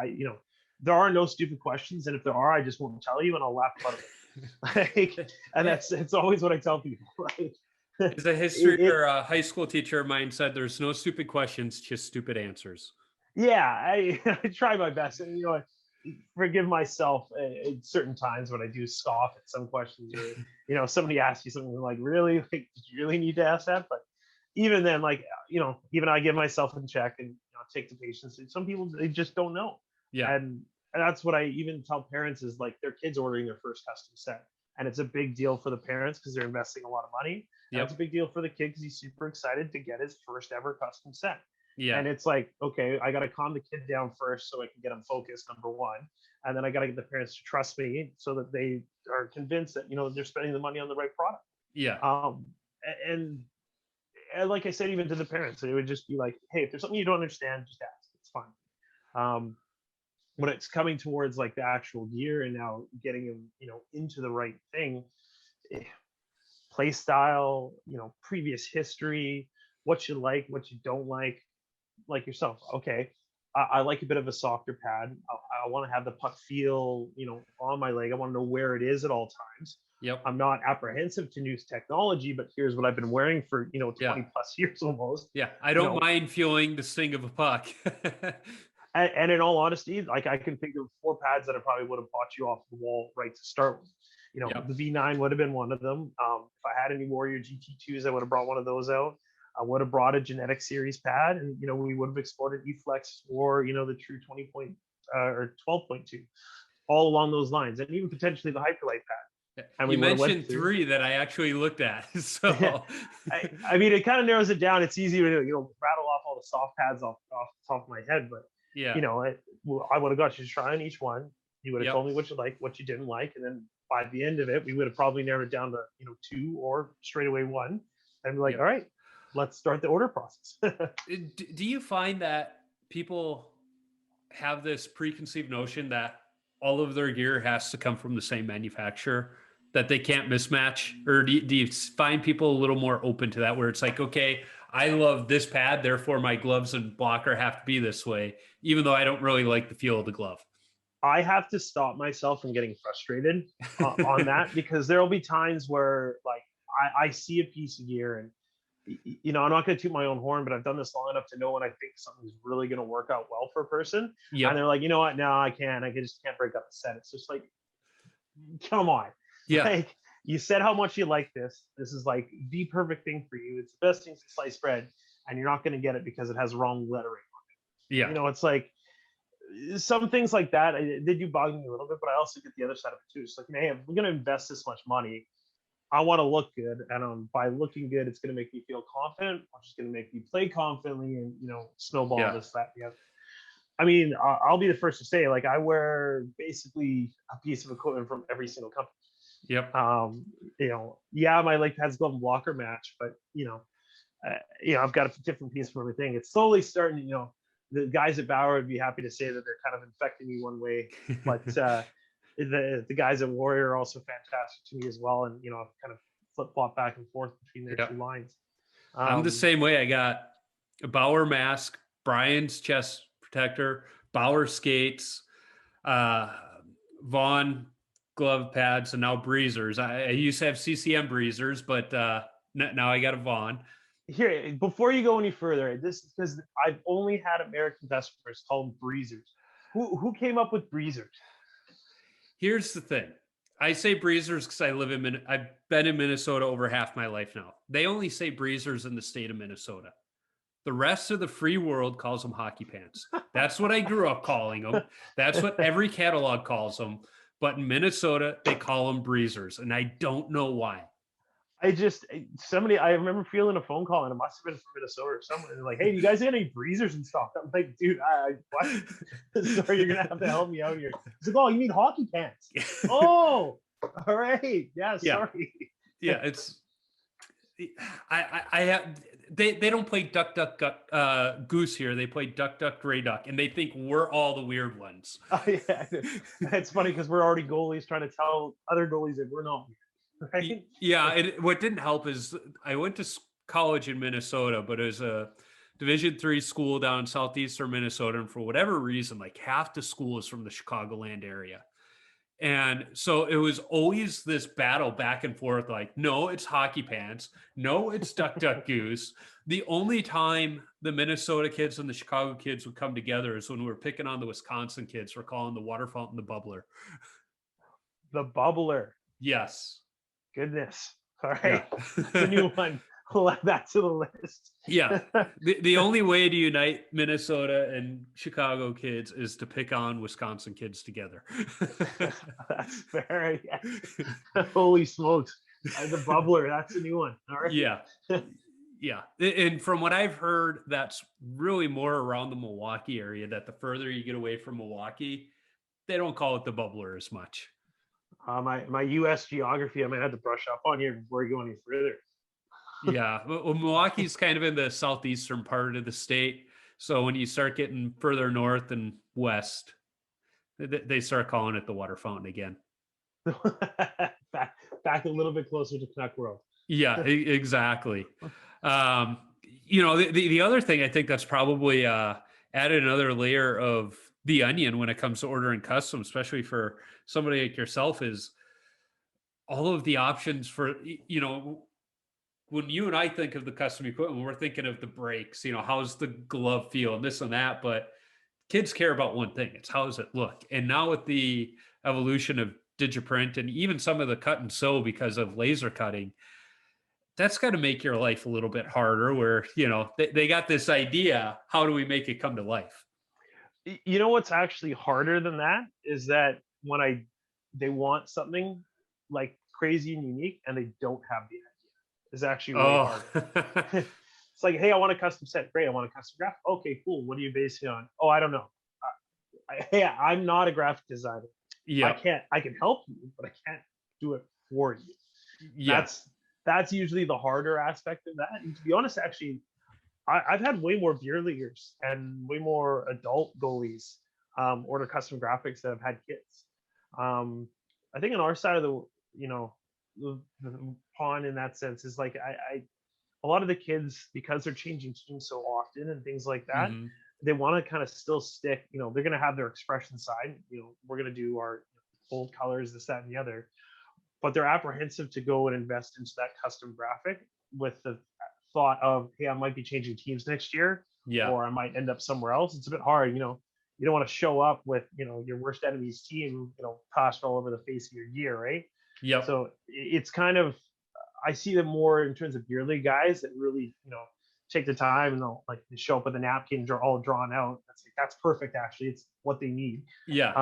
there are no stupid questions, and if there are, I just won't tell you, and I'll laugh about it. And it's always what I tell people. As a history or a high school teacher of mine said, there's no stupid questions, just stupid answers. Yeah, I try my best, and I forgive myself at certain times when I do scoff at some questions, or somebody asks you something like, really, like, did you really need to ask that? But even then, like, even I give myself in check and take the patience. Some people, they just don't know. Yeah. And that's what I even tell parents is, like, their kids ordering their first custom set, and it's a big deal for the parents because they're investing a lot of money. Yep. It's a big deal for the kid because he's super excited to get his first ever custom set. Yeah. And it's like, okay, I got to calm the kid down first so I can get him focused, number one. And then I got to get the parents to trust me so that they are convinced that, they're spending the money on the right product. Yeah. And like I said, even to the parents, it would just be like, hey, if there's something you don't understand, just ask. It's fine. When it's coming towards like the actual gear and now getting them, into the right thing, play style, previous history, what you like, what you don't like yourself. Okay, I like a bit of a softer pad. I want to have the puck feel, on my leg. I want to know where it is at all times. Yep. I'm not apprehensive to new technology, but here's what I've been wearing for 20 plus years almost. Yeah, I don't mind feeling the sting of a puck. And in all honesty, like I can think of 4 pads that I probably would have bought you off the wall right to start with. The V9 would have been one of them. If I had any Warrior GT2s, I would have brought one of those out. I would have brought a genetic series pad, and we would have explored an E-Flex or the true 20 point or 12.2, all along those lines, and even potentially the Hyperlight pad. And you mentioned 3 that I actually looked at. So I mean, it kind of narrows it down. It's easy to rattle off all the soft pads off the top of my head, but I would have got you to try on each one. You would have told me what you liked, what you didn't like, and then by the end of it, we would have probably narrowed it down to 2 or straight away 1, and be like, all right, let's start the order process. Do you find that people have this preconceived notion that all of their gear has to come from the same manufacturer, that they can't mismatch? Or do you find people a little more open to that, where it's like, okay, I love this pad, therefore my gloves and blocker have to be this way, even though I don't really like the feel of the glove? I have to stop myself from getting frustrated on that, because there will be times where like I see a piece of gear and I'm not going to toot my own horn, but I've done this long enough to know when I think something's really going to work out well for a person. And they're like, you know what? No, I can't. I just can't break up the set. It's just like, come on. Yeah. Like, you said how much you like this. This is like the perfect thing for you. It's the best thing since sliced bread, and you're not going to get it because it has wrong lettering on it. Yeah. It's like some things like that. They do bug me a little bit, but I also get the other side of it too. It's like, man, if we're going to invest this much money, I want to look good, and by looking good, it's going to make me feel confident, which is going to make me play confidently, and snowball this, that, the other. I mean, I'll be the first to say, like, I wear basically a piece of equipment from every single company. Yep. My leg pads glove and blocker match, but I've got a different piece from everything. It's slowly starting. The guys at Bauer would be happy to say that they're kind of infecting me one way, but the guys at Warrior are also fantastic to me as well, and I've kind of flip-flop back and forth between their 2 lines. I'm the same way. I got a Bauer mask, Brian's chest protector, Bauer skates, Vaughn glove pads, and now breezers. I used to have CCM breezers, but now I got a Vaughn. Here, before you go any further, this is because I've only had American customers call them breezers. Who came up with breezers? Here's the thing. I say breezers because I've been in Minnesota over half my life now. They only say breezers in the state of Minnesota. The rest of the free world calls them hockey pants. That's what I grew up calling them. That's what every catalog calls them. But in Minnesota, they call them breezers, and I don't know why. I remember feeling a phone call, and it must have been from Minnesota or someone. They're like, hey, you guys got any breezers in stock? I'm like, dude, what? Sorry, you're going to have to help me out here. He's like, oh, you mean hockey pants? Oh, all right. Yeah, sorry. Yeah, it's, I have, they don't play duck, goose here. They play duck, gray duck, and they think we're all the weird ones. Oh, yeah. It's funny because we're already goalies trying to tell other goalies that we're not weird. Right? Yeah, what didn't help is I went to college in Minnesota, but it was a Division III school down in southeastern Minnesota, and for whatever reason, like half the school is from the Chicagoland area. And so it was always this battle back and forth, like, no, it's hockey pants. No, it's duck, goose. The only time the Minnesota kids and the Chicago kids would come together is when we were picking on the Wisconsin kids for calling the water fountain the bubbler. The bubbler. Yes. Goodness. All right. Yeah. The new one. We'll add that to the list. Yeah. The only way to unite Minnesota and Chicago kids is to pick on Wisconsin kids together. That's fair. Yeah. Holy smokes. The bubbler. That's a new one. All right. Yeah. Yeah. And from what I've heard, that's really more around the Milwaukee area, that the further you get away from Milwaukee, they don't call it the bubbler as much. My U.S. geography, I might have to brush up on here before we go any further. Yeah. Well, Milwaukee's kind of in the southeastern part of the state. So when you start getting further north and west, they start calling it the water fountain again. back a little bit closer to Canuck World. Yeah, exactly. The other thing I think that's probably added another layer of the onion when it comes to ordering custom, especially for somebody like yourself, is all of the options for, when you and I think of the custom equipment, we're thinking of the brakes, how's the glove feel and this and that, but kids care about one thing. It's how does it look? And now with the evolution of digiprint and even some of the cut and sew because of laser cutting, that's got to make your life a little bit harder where, they got this idea. How do we make it come to life? You know what's actually harder than that is that when they want something like crazy and unique and they don't have the idea is actually really hard. It's like, hey, I want a custom set. Great. I want a custom graphic. Okay, cool. What are you basing it on? Oh, I don't know. Hey, I'm not a graphic designer. Yeah. I can help you, but I can't do it for you. Yeah. That's usually the harder aspect of that. And to be honest, actually, I've had way more beer leaguers and way more adult goalies order custom graphics that have had kids. I think on our side of the pond in that sense is like a lot of the kids, because they're changing teams so often and things like that, they want to kind of still stick, they're going to have their expression side, we're going to do our bold colors, this, that, and the other, but they're apprehensive to go and invest into that custom graphic with the thought of, hey, I might be changing teams next year, or I might end up somewhere else. It's a bit hard, you don't want to show up with, your worst enemy's team, tossed all over the face of your gear, right? Yeah. So it's kind of, I see them more in terms of beer league guys that really, take the time and they'll like show up with a napkin all drawn out. That's perfect. Actually, it's what they need. Yeah.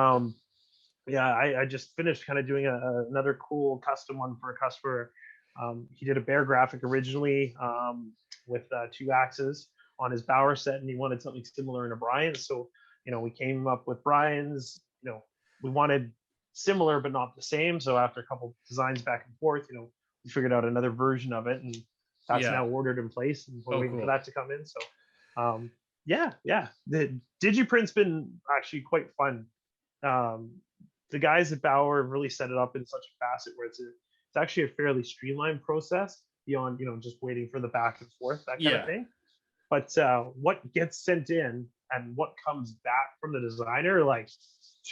I just finished kind of doing another cool custom one for a customer. He did a bear graphic originally with 2 axes on his Bauer set, and he wanted something similar in a Brian's. So, we came up with Brian's. We wanted similar but not the same. So after a couple designs back and forth, we figured out another version of it, and that's now ordered in place, and we're waiting for that to come in. So, the digiprint's been actually quite fun. The guys at Bauer really set it up in such a facet where it's actually a fairly streamlined process beyond, just waiting for the back and forth, that kind of thing. But what gets sent in and what comes back from the designer, like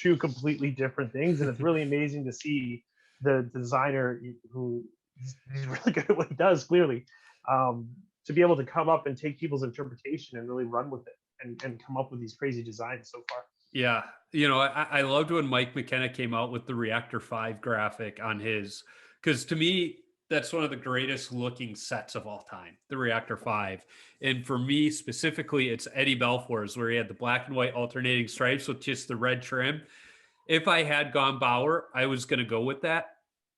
2 completely different things. And it's really amazing to see the designer who he's really good at what he does, clearly, to be able to come up and take people's interpretation and really run with it and come up with these crazy designs so far. Yeah. I loved when Mike McKenna came out with the Reactor 5 graphic on his, because to me, that's one of the greatest looking sets of all time, the Reactor 5. And for me specifically, it's Eddie Belfour's, where he had the black and white alternating stripes with just the red trim. If I had gone Bauer, I was going to go with that.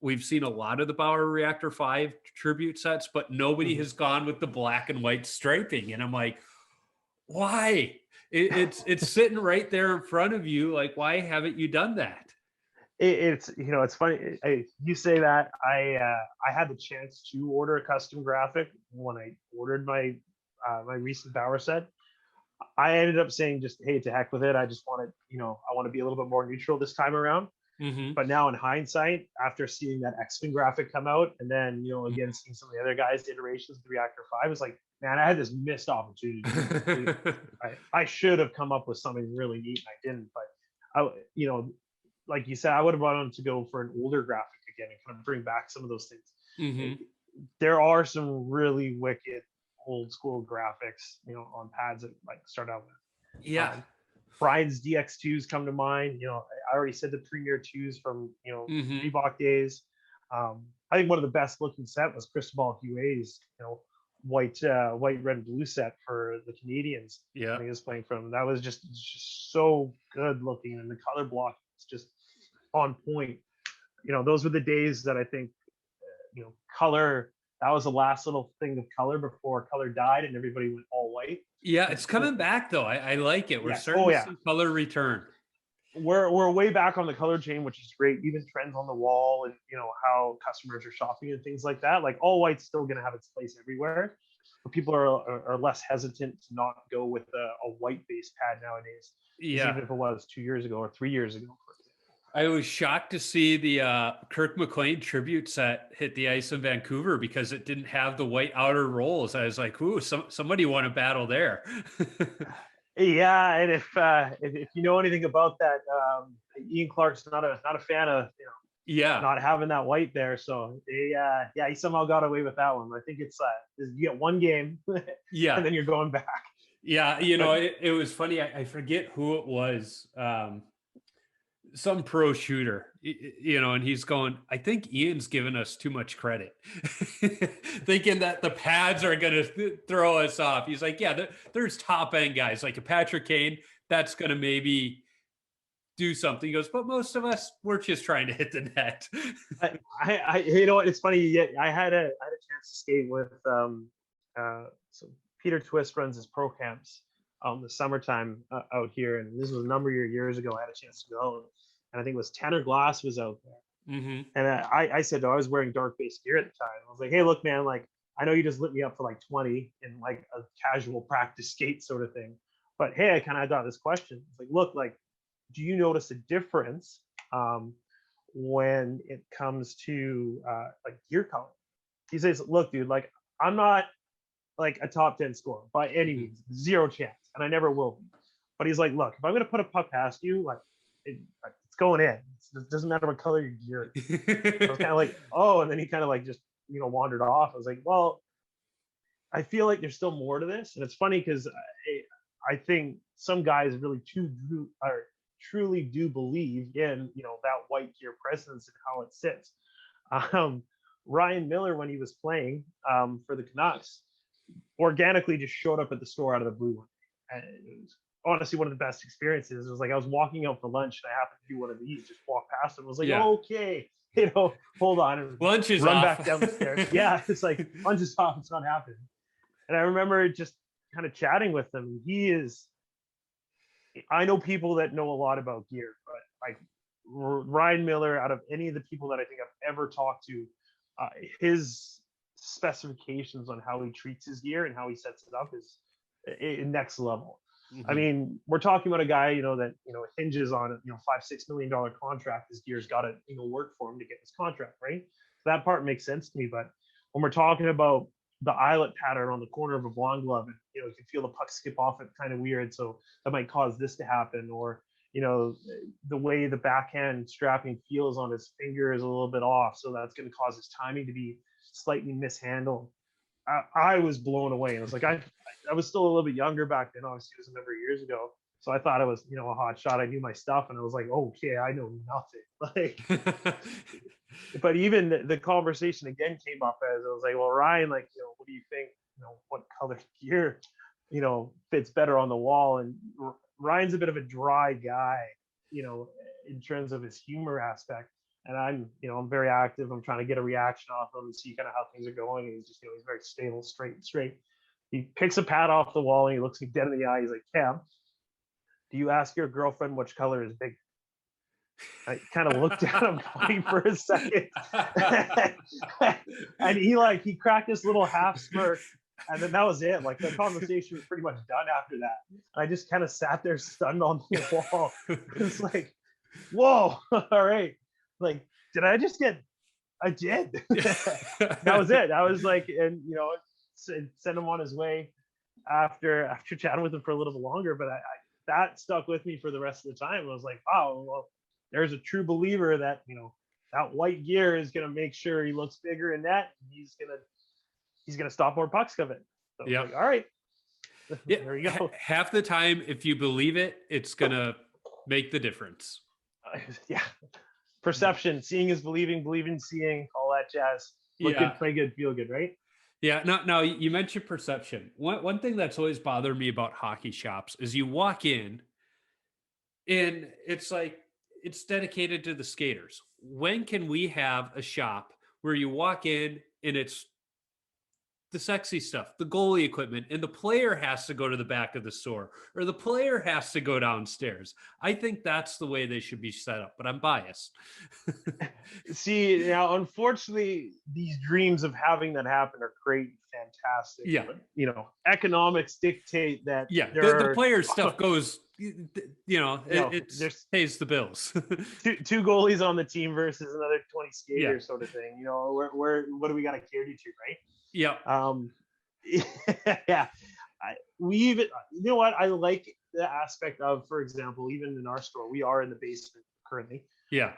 We've seen a lot of the Bauer Reactor 5 tribute sets, but nobody has gone with the black and white striping. And I'm like, why? It's sitting right there in front of you. Like, why haven't you done that? It's funny. You say that. I had the chance to order a custom graphic when I ordered my my recent Bauer set. I ended up saying just, hey, to heck with it. I just wanted, I want to be a little bit more neutral this time around. But now in hindsight, after seeing that X-Fin graphic come out, and then, again, seeing some of the other guys' iterations of the Reactor 5, it's like, man, I had this missed opportunity. I should have come up with something really neat, and I didn't. But, like you said, I would have wanted to go for an older graphic again and kind of bring back some of those things. There are some really wicked old school graphics, on pads that like start out with. Yeah. Brian's DX2s come to mind. I already said the Premier 2s from, Reebok days. I think one of the best looking set was Cristobal Huey's, white, red, and blue set for the Canadians. Yeah. He was playing from. That was just so good looking, and the color block is just on point. Those were the days that I think, color, that was the last little thing of color before color died and everybody went all white. Yeah, it's coming back though. I like it. We're starting to see color return. we're way back on the color chain, which is great. Even trends on the wall and how customers are shopping and things like that. Like all white's still going to have its place everywhere, but people are less hesitant to not go with a white based pad nowadays. Yeah. Even if it was 2 years ago or 3 years ago. I was shocked to see the Kirk McLean tribute set hit the ice in Vancouver because it didn't have the white outer rolls. I was like, "Ooh, somebody won a battle there." Yeah, and if you know anything about that, Ian Clark's not a fan of not having that white there. So he somehow got away with that one. I think it's you get one game, and then you're going back. Yeah, it was funny. I forget who it was. Some pro shooter, and he's going, I think Ian's given us too much credit, thinking that the pads are going to throw us off. He's like, yeah, there's top end guys like a Patrick Kane. That's going to maybe do something. He goes, but most of us, we're just trying to hit the net. I it's funny. I had a chance to skate with, so Peter Twist runs his pro camps the summertime out here, and this was a number of years ago. I had a chance to go, and I think it was Tanner Glass was out there, and I said, I was wearing dark base gear at the time. I was like, hey, look, man, like I know you just lit me up for like 20 in like a casual practice skate sort of thing, but hey, I kind of got this question. It's like, look, like, do you notice a difference when it comes to like gear color? He says, look, dude, like I'm not like a top 10 scorer by any means, zero chance, and I never will be. But he's like, look, if I'm gonna put a puck past you, like it's going in. It doesn't matter what color your gear is. I was kind of like, oh, and then he kind of like just wandered off. I was like, well, I feel like there's still more to this, and it's funny because I think some guys really truly do believe in that white gear presence and how it sits. Ryan Miller, when he was playing for the Canucks, organically just showed up at the store out of the blue one. And it was honestly one of the best experiences. It was like I was walking out for lunch and I happened to do one of these, just walk past him. I was like, okay, hold on. And lunch is run off. Back down the stairs. Yeah, it's like lunch is off. It's not happening. And I remember just kind of chatting with him. I know people that know a lot about gear, but like Ryan Miller, out of any of the people that I think I've ever talked to, his specifications on how he treats his gear and how he sets it up is next level. I mean, we're talking about a guy, that hinges on a $5-6 million contract. His gear's got to work for him to get his contract, right? So that part makes sense to me. But when we're talking about the eyelet pattern on the corner of a blonde glove, and you can feel the puck skip off it kind of weird, so that might cause this to happen, or the way the backhand strapping feels on his finger is a little bit off, so that's going to cause his timing to be slightly mishandled. I was blown away. I was like, I was still a little bit younger back then. Obviously, it was a number of years ago, so I thought I was a hot shot. I knew my stuff, and I was like, okay, I know nothing. Like, but even the conversation again came up as I was like, well, Ryan, like, what do you think? What color gear, fits better on the wall? And Ryan's a bit of a dry guy, in terms of his humor aspect. And I'm very active. I'm trying to get a reaction off him and see kind of how things are going. And he's just, he's very stable, straight. He picks a pad off the wall and he looks me dead in the eye. He's like, Cam, do you ask your girlfriend which color is big? I kind of looked at him funny for a second. And he cracked this little half smirk. And then that was it. Like the conversation was pretty much done after that. And I just kind of sat there stunned on the wall. It's like, whoa, all right. Like, did I just get? I did. That was it. I was like, and send him on his way after chatting with him for a little bit longer. But that stuck with me for the rest of the time. I was like, wow, well, there's a true believer that that white gear is gonna make sure he looks bigger in net. He's gonna stop more pucks coming. So yeah. Like, all right. Yeah. There you go. Half the time, if you believe it, it's gonna make the difference. Yeah. Perception, seeing is believing, believing, seeing, all that jazz. Look good, play good, feel good, right? Yeah. Now you mentioned perception. One thing that's always bothered me about hockey shops is you walk in and it's like it's dedicated to the skaters. When can we have a shop where you walk in and it's the sexy stuff, the goalie equipment, and the player has to go to the back of the store or the player has to go downstairs. I think that's the way they should be set up, but I'm biased. See, now, unfortunately, these dreams of having that happen are great, fantastic. Yeah. But, economics dictate that. Yeah. The player stuff goes, it pays the bills. two goalies on the team versus another 20 skaters, Yeah. sort of thing. What do we got to cater to, right? Yeah. Yeah. We even, what I like the aspect of, for example, even in our store, we are in the basement currently. Yeah.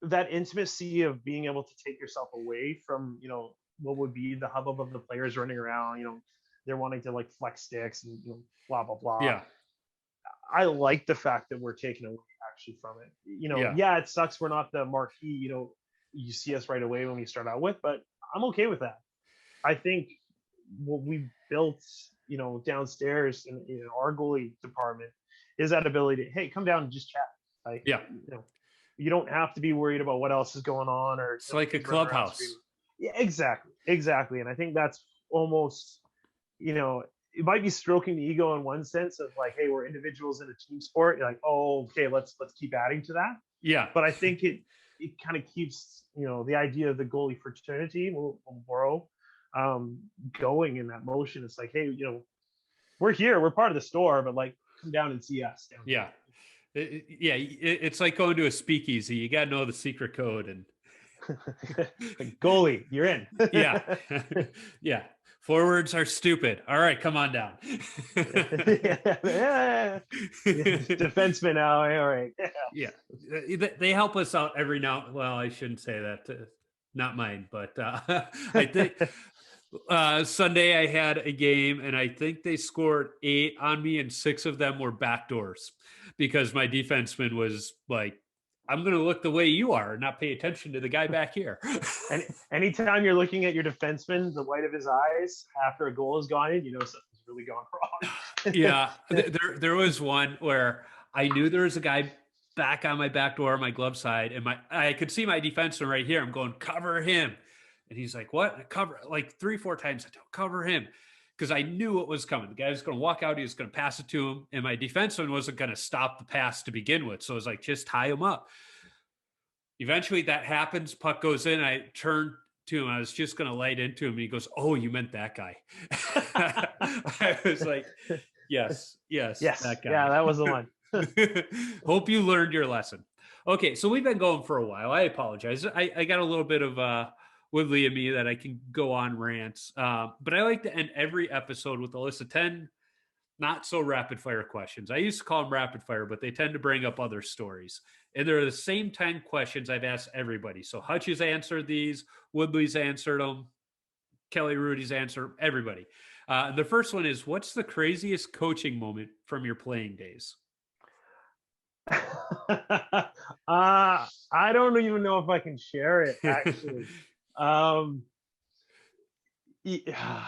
That intimacy of being able to take yourself away from, what would be the hubbub of the players running around, they're wanting to like flex sticks and, blah, blah, blah. Yeah. I like the fact that we're taken away actually from it. Yeah, it sucks. We're not the marquee, you see us right away when we start out with, but I'm okay with that. I think what we built, downstairs in our goalie department is that ability to, hey, come down and just chat. Like, Yeah. You don't have to be worried about what else is going on, or it's like a clubhouse. Yeah, exactly. And I think that's almost, it might be stroking the ego in one sense of like, hey, we're individuals in a team sport. You're like, oh, okay, let's keep adding to that. Yeah. But I think it kind of keeps, the idea of the goalie fraternity, we'll borrow, going in that motion. It's like, hey, we're here, we're part of the store, but like, come down and see us. Yeah. It's like going to a speakeasy. You got to know the secret code and goalie, you're in. Yeah. Yeah. Forwards are stupid. All right, come on down. Yeah. Defenseman now. All right. Yeah. They help us out every now. Well, I shouldn't say that. Not mine, but I think Sunday I had a game and I think they scored 8 on me and 6 of them were backdoors because my defenseman was like, I'm going to look the way you are and not pay attention to the guy back here. And anytime you're looking at your defenseman, the white of his eyes after a goal has gone in, something's really gone wrong. Yeah. There was one where I knew there was a guy back on my back door, my glove side, and I could see my defenseman right here. I'm going, cover him. And he's like, what? Cover, like 3-4 times. I don't cover him. Because I knew what was coming. The guy was going to walk out. He was going to pass it to him. And my defenseman wasn't going to stop the pass to begin with. So I was like, just tie him up. Eventually that happens. Puck goes in. I turned to him. I was just going to light into him. And he goes, oh, you meant that guy. I was like, yes, that guy. Yeah, that was the one. Hope you learned your lesson. Okay, so we've been going for a while. I apologize. I got a little bit of Woodley and me that I can go on rants. But I like to end every episode with a list of 10 not so rapid fire questions. I used to call them rapid fire, but they tend to bring up other stories. And they're the same 10 questions I've asked everybody. So Hutch has answered these, Woodley's answered them, Kelly Rudy's answered everybody. The first one is, what's the craziest coaching moment from your playing days? I don't even know if I can share it, actually. Yeah.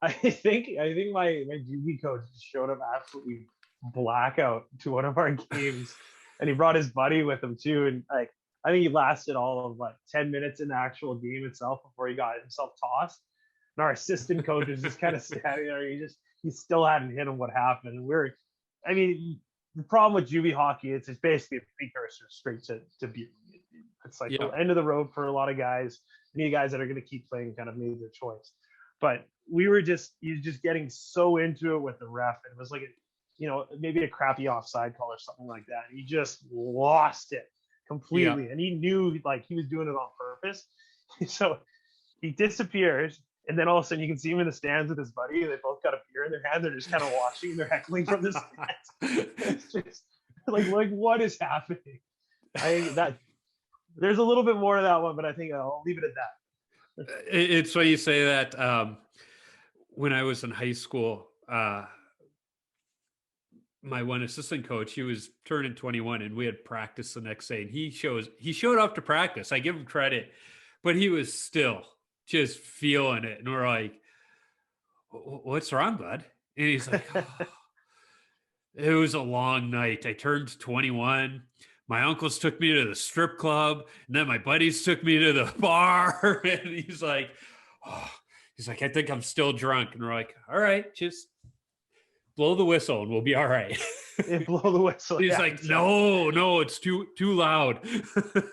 I think my juvie coach showed up absolutely blackout to one of our games, and he brought his buddy with him too. And like, I think he lasted all of 10 minutes in the actual game itself before he got himself tossed. And our assistant coach was just kind of standing there. He still hadn't hit him what happened. And the problem with juvie hockey is it's basically a precursor straight to beer. It's like the end of the road for a lot of guys. Any guys that are going to keep playing kind of made their choice. But he was just getting so into it with the ref. And it was like, maybe a crappy offside call or something like that. And he just lost it completely. Yeah. And he knew he was doing it on purpose. So he disappears. And then all of a sudden you can see him in the stands with his buddy. They both got a beer in their hand. They're just kind of watching. They're heckling from the stands. It's just like what is happening? I think that there's a little bit more to that one, but I think I'll leave it at that. It's funny you say that. When I was in high school, my one assistant coach, he was turning 21 and we had practice the next day, and he showed up to practice. I give him credit, but he was still just feeling it. And we're like, what's wrong, bud? And he's like, it was a long night. I turned 21. My uncles took me to the strip club, and then my buddies took me to the bar. And he's like, oh. He's like, I think I'm still drunk. And we're like, all right, just blow the whistle and we'll be all right. Blow the whistle. He's Yeah, like, exactly. no, it's too loud.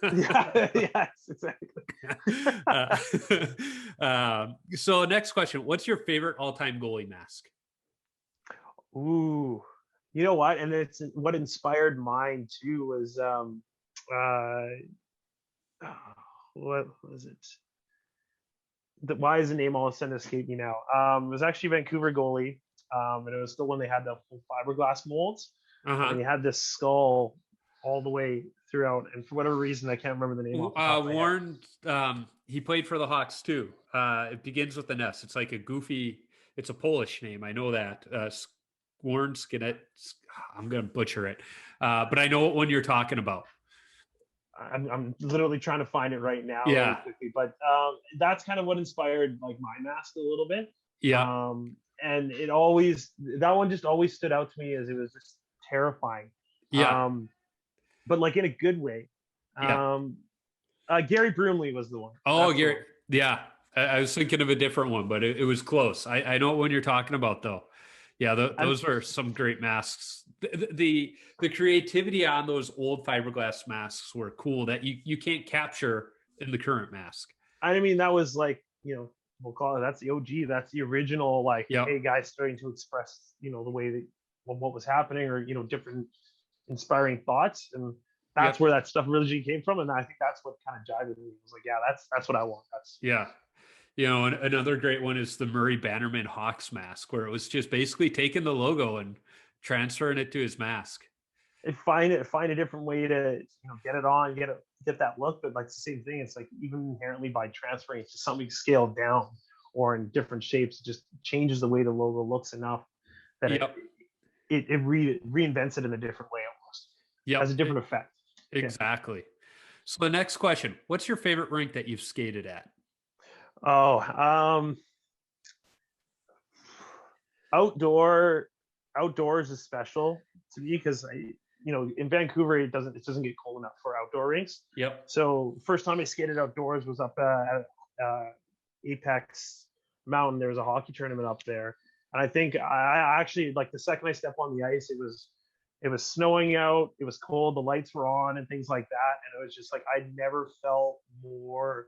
Yeah, yes, exactly. So next question, what's your favorite all-time goalie mask? Ooh, you know what? And it's what inspired mine too was what was it? Why is the name all of a sudden escape me now? It was actually Vancouver goalie, and it was still when they had the full fiberglass molds, and he had this skull all the way throughout. And for whatever reason, I can't remember the name. Whyaughn, he played for the Hawks too. It begins with an S. It's like a goofy. It's a Polish name. I know that. Whyaughn Skinet. I'm gonna butcher it, but I know what one you're talking about. I'm literally trying to find it right now. Yeah. Really quickly, but that's kind of what inspired like my mask a little bit. Yeah. And that one just always stood out to me as it was just terrifying. Yeah. But like in a good way. Yeah. Gary Broomley was the one. Oh, That's Gary. the one. Yeah. I was thinking of a different one, but it was close. I know what one you're talking about though. Yeah, those are some great masks. The creativity on those old fiberglass masks were cool that you can't capture in the current mask. I mean, that was like, we'll call it, that's the OG, that's the original, like, hey, guys starting to express, the way that what was happening, or, different inspiring thoughts. And that's where that stuff really came from. And I think that's what kind of jived with me. It was like, yeah, that's what I want. And another great one is the Murray Bannerman Hawks mask, where it was just basically taking the logo and transferring it to his mask. And find a different way to get it on, get that look, but like the same thing. It's like even inherently by transferring it to something scaled down or in different shapes, it just changes the way the logo looks enough that it reinvents it in a different way almost. Has a different effect. Exactly. Yeah. So the next question: what's your favorite rink that you've skated at? Outdoors is special to me because in Vancouver it doesn't get cold enough for outdoor rinks. Yep. So first time I skated outdoors was up at Apex Mountain. There was a hockey tournament up there, and I think I actually, like, the second I stepped on the ice, it was snowing out, it was cold, the lights were on and things like that, and it was just like I never felt more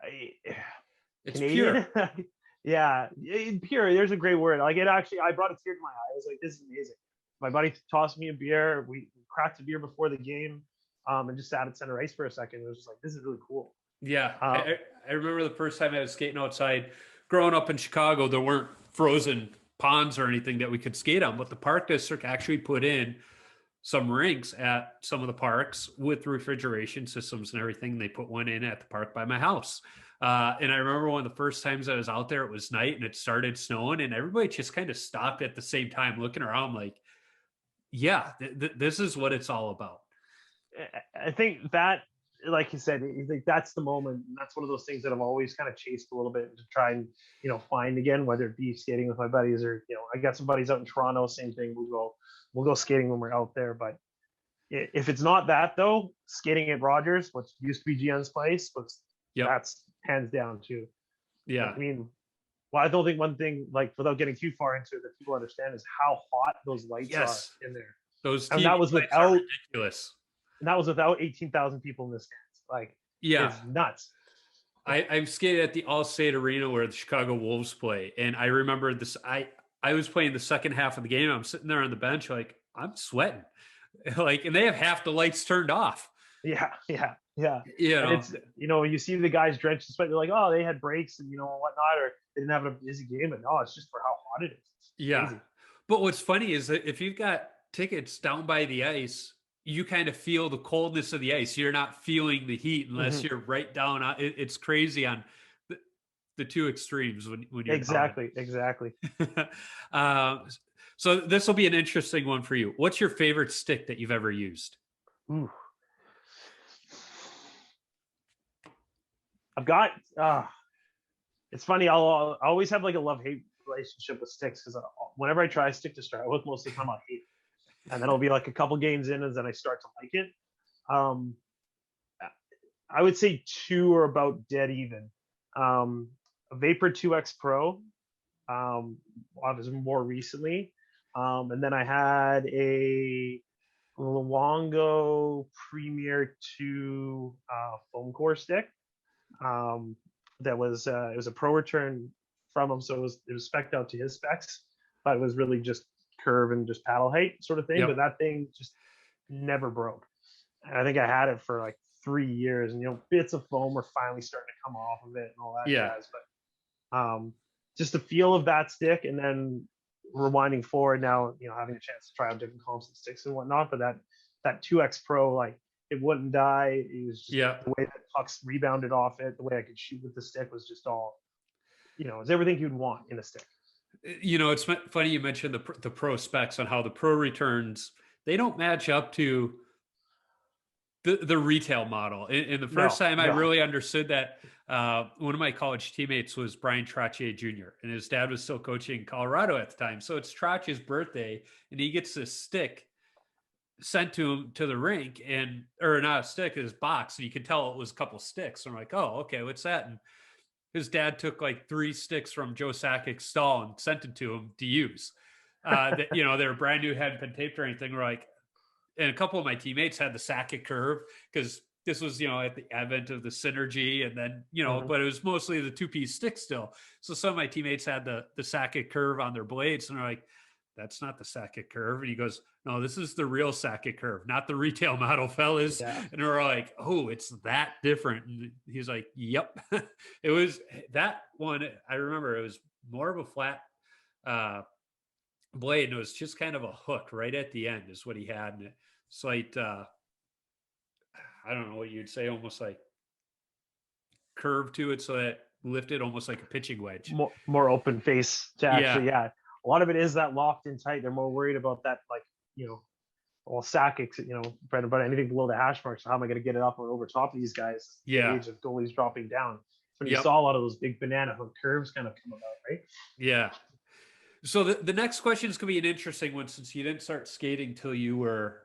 it's Canadian. Pure. Yeah, pure. There's a great word. Like, it actually, I brought a tear to my eye. I was like, this is amazing. My buddy tossed me a beer. We cracked a beer before the game, and just sat at center ice for a second. It was just like, this is really cool. Yeah, I remember the first time I was skating outside. Growing up in Chicago, there weren't frozen ponds or anything that we could skate on, but the park district actually put in some rinks at some of the parks with refrigeration systems and everything. They put one in at the park by my house. And I remember one of the first times I was out there, it was night and it started snowing, and everybody just kind of stopped at the same time looking around like, yeah, this is what it's all about. I think that, like you said, I think that's the moment. And that's one of those things that I've always kind of chased a little bit to try and, find again, whether it be skating with my buddies or, I got some buddies out in Toronto, same thing. We'll go skating when we're out there. But if it's not that, though, skating at Rogers, what used to be GN's place, that's hands down too. Yeah. I mean, well, I don't think one thing, like, without getting too far into it, that people understand is how hot those lights are in there. And that was without ridiculous. And that was without 18,000 people in the stands. Like, it's nuts. I've skated at the Allstate Arena where the Chicago Wolves play, and I remember this. I was playing the second half of the game. I'm sitting there on the bench, like, I'm sweating, like, and they have half the lights turned off. Yeah. And it's, you see the guys drenched in sweat. They're like, oh, they had breaks and whatnot, or they didn't have a busy game. But no, it's just for how hot it is. It's crazy. But what's funny is that if you've got tickets down by the ice, you kind of feel the coldness of the ice. You're not feeling the heat unless you're right down. It's crazy on the two extremes when you're exactly. So this will be an interesting one for you. What's your favorite stick that you've ever used? Ooh. I've got. It's funny. I'll always have like a love-hate relationship with sticks, because whenever I try a stick to start with, most of the time I hate it. And then it'll be like a couple games in, and then I start to like it. I would say two are about dead even. a Vapor 2X Pro, obviously more recently. And then I had a Luongo Premier 2 foam core stick. That was it was a pro return from him, so it was spec'd out to his specs, but it was really just curve and just paddle height sort of thing. Yep. But that thing just never broke. And I think I had it for like 3 years, and bits of foam were finally starting to come off of it and all that jazz. But just the feel of that stick, and then rewinding forward now, having a chance to try out different composite sticks and whatnot. But that 2X Pro, like, it wouldn't die. It was just the way that pucks rebounded off it, the way I could shoot with the stick was just all, it's everything you'd want in a stick. It's funny you mentioned the pro specs on how the pro returns, they don't match up to the retail model. And the first time I really understood that, one of my college teammates was Brian Trottier Jr., and his dad was still coaching Colorado at the time. So it's Trottier's birthday, and he gets this stick sent to him to the rink, or not a stick, his box, and you could tell it was a couple sticks. So I'm like, oh, okay, what's that? And his dad took like 3 sticks from Joe Sakic's stall and sent it to him to use. That they were brand new, hadn't been taped or anything. We're like, and a couple of my teammates had the Sakic curve, because this was, at the advent of the Synergy, and then, but it was mostly the 2-piece stick still. So some of my teammates had the Sakic curve on their blades, and they're like, that's not the Sakic curve. And he goes, no, this is the real Sakic curve, not the retail model, fellas. Yeah. And we're like, oh, it's that different. And he's like, yep. It was that one. I remember it was more of a flat blade, and it was just kind of a hook right at the end is what he had. And it's like, I don't know what you'd say, almost like curve to it, so that lifted almost like a pitching wedge. More open face to actually, A lot of it is that locked in tight. They're more worried about that, like, well, Sakic's, bread and butter, anything below the hash mark. So how am I going to get it up or over top of these guys? The age of goalies dropping down. So you saw a lot of those big banana hook curves kind of come about, right? Yeah. So the next question is going to be an interesting one, since you didn't start skating till you were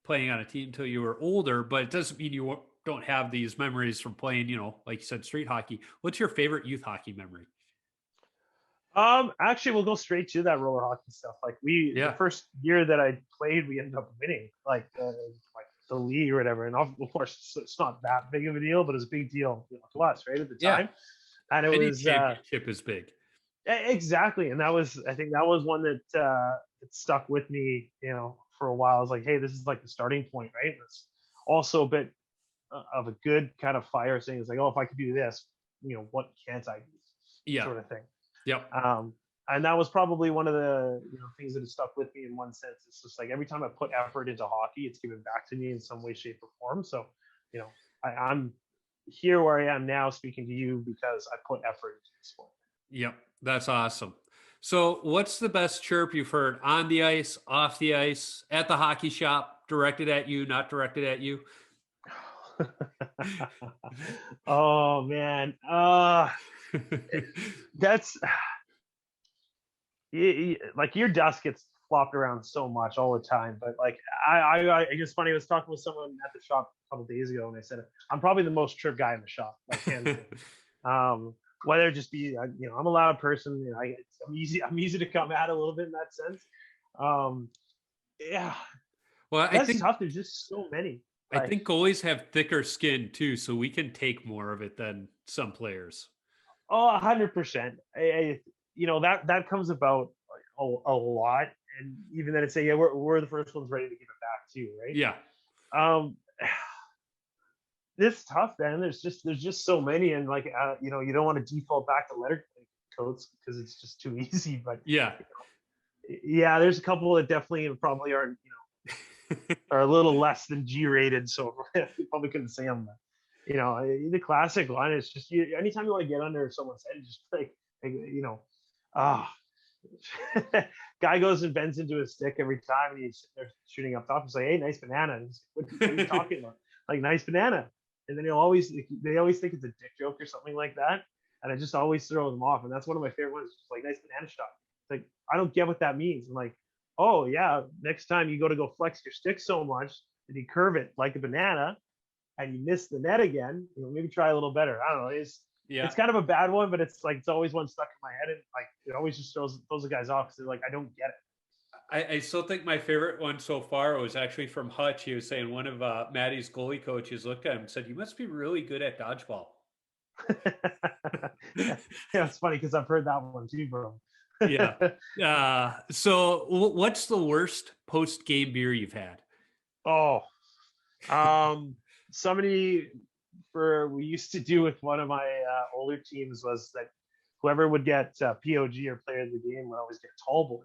playing on a team till you were older, but it doesn't mean you don't have these memories from playing, like you said, street hockey. What's your favorite youth hockey memory? Actually, we'll go straight to that roller hockey stuff. Like the first year that I played, we ended up winning like the league or whatever. And of course, it's not that big of a deal, but it's a big deal to us, right, at the time. And it was championship is big. Exactly, and I think that was one that stuck with me, for a while. I was like, hey, this is like the starting point, right? It's also a bit of a good kind of fire saying, it's like, oh, if I could do this, what can't I do? Sort of thing. Yep. And that was probably one of the things that has stuck with me in one sense. It's just like every time I put effort into hockey, it's given back to me in some way, shape, or form. So, I'm here where I am now speaking to you because I put effort into the sport. Yep. That's awesome. So what's the best chirp you've heard on the ice, off the ice, at the hockey shop, directed at you, not directed at you? Oh, man. That's like your dust gets flopped around so much all the time. But like, I it's funny. I was talking with someone at the shop a couple of days ago, and I said, I'm probably the most chirp guy in the shop. Like, whether it just be, I'm a loud person. I'm easy to come at a little bit in that sense. Yeah. Well, I think tough. There's just so many. I think goalies have thicker skin too, so we can take more of it than some players. Oh, 100%. That comes about a lot, and even then, it's say, we're the first ones ready to give it back too, right? Yeah. This is tough, man. There's just so many, and like you don't want to default back to letter codes because it's just too easy. But there's a couple that definitely probably are are a little less than G rated, so you probably couldn't say them. The classic one is just anytime you want to get under someone's head, just guy goes and bends into his stick every time, and they're shooting up top. It's like, hey, nice banana. And what are you talking about? Like, nice banana. And then they always think it's a dick joke or something like that, and I just always throw them off. And that's one of my favorite ones. Just like, nice banana shot. It's like, I don't get what that means. I'm like, oh yeah, next time you go flex your stick so much that you curve it like a banana, and you miss the net again, maybe try a little better. I don't know. Yeah. It's kind of a bad one, but it's like it's always one stuck in my head, and like it always just throws the guys off because they're like, I don't get it. I still think my favorite one so far was actually from Hutch. He was saying one of Maddie's goalie coaches looked at him and said, "You must be really good at dodgeball." Yeah, it's funny because I've heard that one too, bro. Yeah. So what's the worst post-game beer you've had? Oh, somebody we used to do with one of my older teams was that whoever would get POG or player of the game would always get tall boy,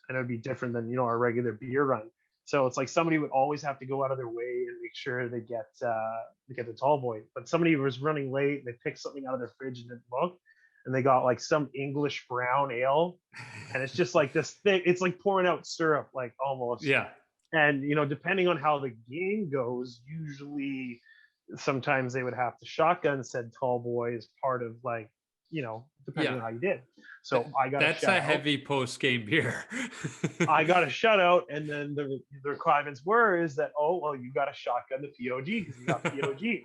and it would be different than our regular beer run. So it's like somebody would always have to go out of their way and make sure they get the tall boy. But somebody was running late and they picked something out of their fridge and didn't look, and they got like some English brown ale, and it's just like this thing. It's like pouring out syrup, like almost. Yeah. And depending on how the game goes, usually sometimes they would have to shotgun said tall boy as part of like depending on how you did. So I got that's a heavy post game beer. I got a shutout, and then the requirements is that you got to shotgun the POG because you got POG.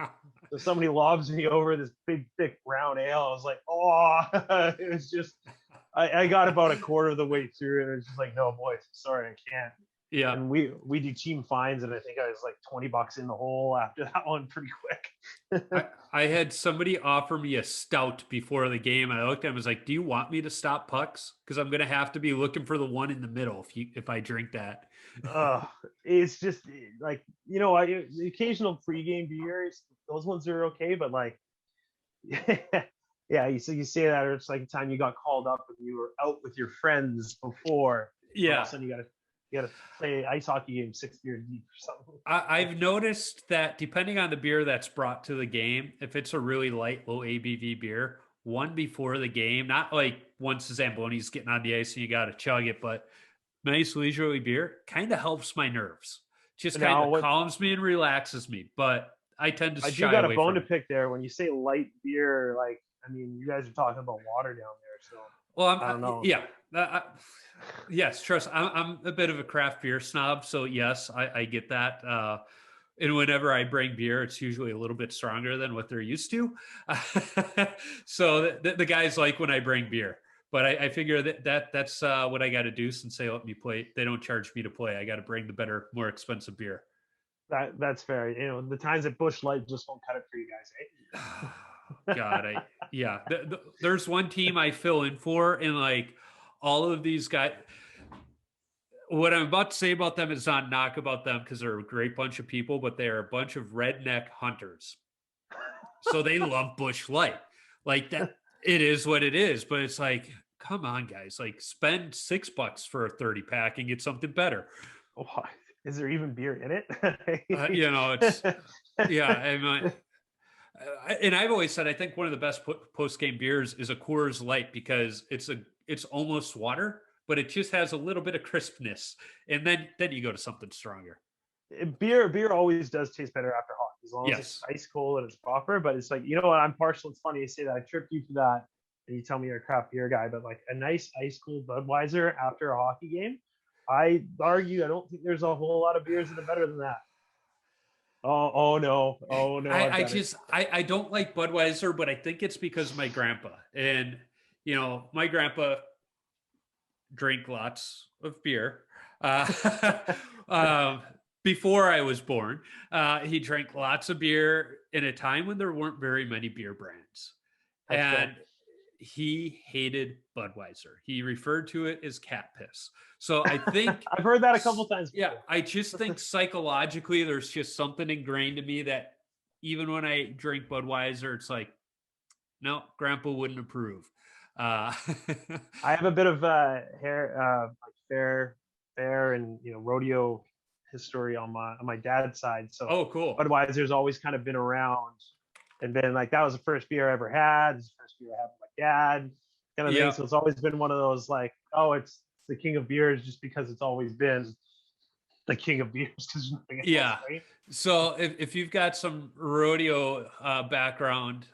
So somebody lobs me over this big thick brown ale. I was like, it was just I got about a quarter of the way through, and it was just like, no boys, sorry, I can't. Yeah. And we do team fines, and I think I was like $20 in the hole after that one pretty quick. I had somebody offer me a stout before the game. I looked at him and was like, "Do you want me to stop pucks? Because I'm gonna have to be looking for the one in the middle if I drink that." It's just like the occasional pregame beers, those ones are okay, but like yeah, you say that, or it's like a time you got called up and you were out with your friends before. Yeah. All of a sudden you got to play ice hockey game 6 beers deep or something. I've noticed that depending on the beer that's brought to the game, if it's a really light, low ABV beer, one before the game, not like once the Zamboni's getting on the ice and you got to chug it, but nice leisurely beer kind of helps my nerves. Just kind of calms me and relaxes me. But I tend to shy away from it. I do got a bone to pick there. When you say light beer, like, I mean, you guys are talking about water down there, so. Well, I don't know. Yeah. Yes, trust. I'm a bit of a craft beer snob, so yes, I get that. And whenever I bring beer, it's usually a little bit stronger than what they're used to. So the guys like when I bring beer, but I figure that's what I got to do since they let me play. They don't charge me to play. I got to bring the better, more expensive beer. That's fair. The times at Busch Light just won't cut it for you guys, eh? God, there's one team I fill in for, and like all of these guys, what I'm about to say about them is not knock about them because they're a great bunch of people, but they are a bunch of redneck hunters. So they love Busch Light. Like that, it is what it is. But it's like, come on, guys, like spend $6 for a 30 pack and get something better. Oh, is there even beer in it? It's and I've always said I think one of the best post-game beers is a Coors Light because it's almost water, but it just has a little bit of crispness, and then you go to something stronger. Beer always does taste better after hockey as long as it's ice cold and it's proper. But it's like, what, I'm partial. It's funny you say that. I tripped you for that, and you tell me you're a craft beer guy, but like a nice ice cold Budweiser after a hockey game, I argue I don't think there's a whole lot of beers that are better than that. Oh no. I don't like Budweiser, but I think it's because of my grandpa. And, my grandpa drank lots of beer. Before I was born, he drank lots of beer in a time when there weren't very many beer brands. And he hated Budweiser. He referred to it as cat piss. So I think I've heard that a couple times before. Yeah, I just think psychologically there's just something ingrained in me that even when I drink Budweiser, it's like, no, Grandpa wouldn't approve. I have a bit of fair and rodeo history on my dad's side. So cool. Budweiser's always kind of been around and been like, that was the first beer I ever had. This is the first beer I had with my dad. Kind of thing. So it's always been one of those like, it's the king of beers just because it's always been the king of beers because nothing else, right? So if you've got some rodeo background,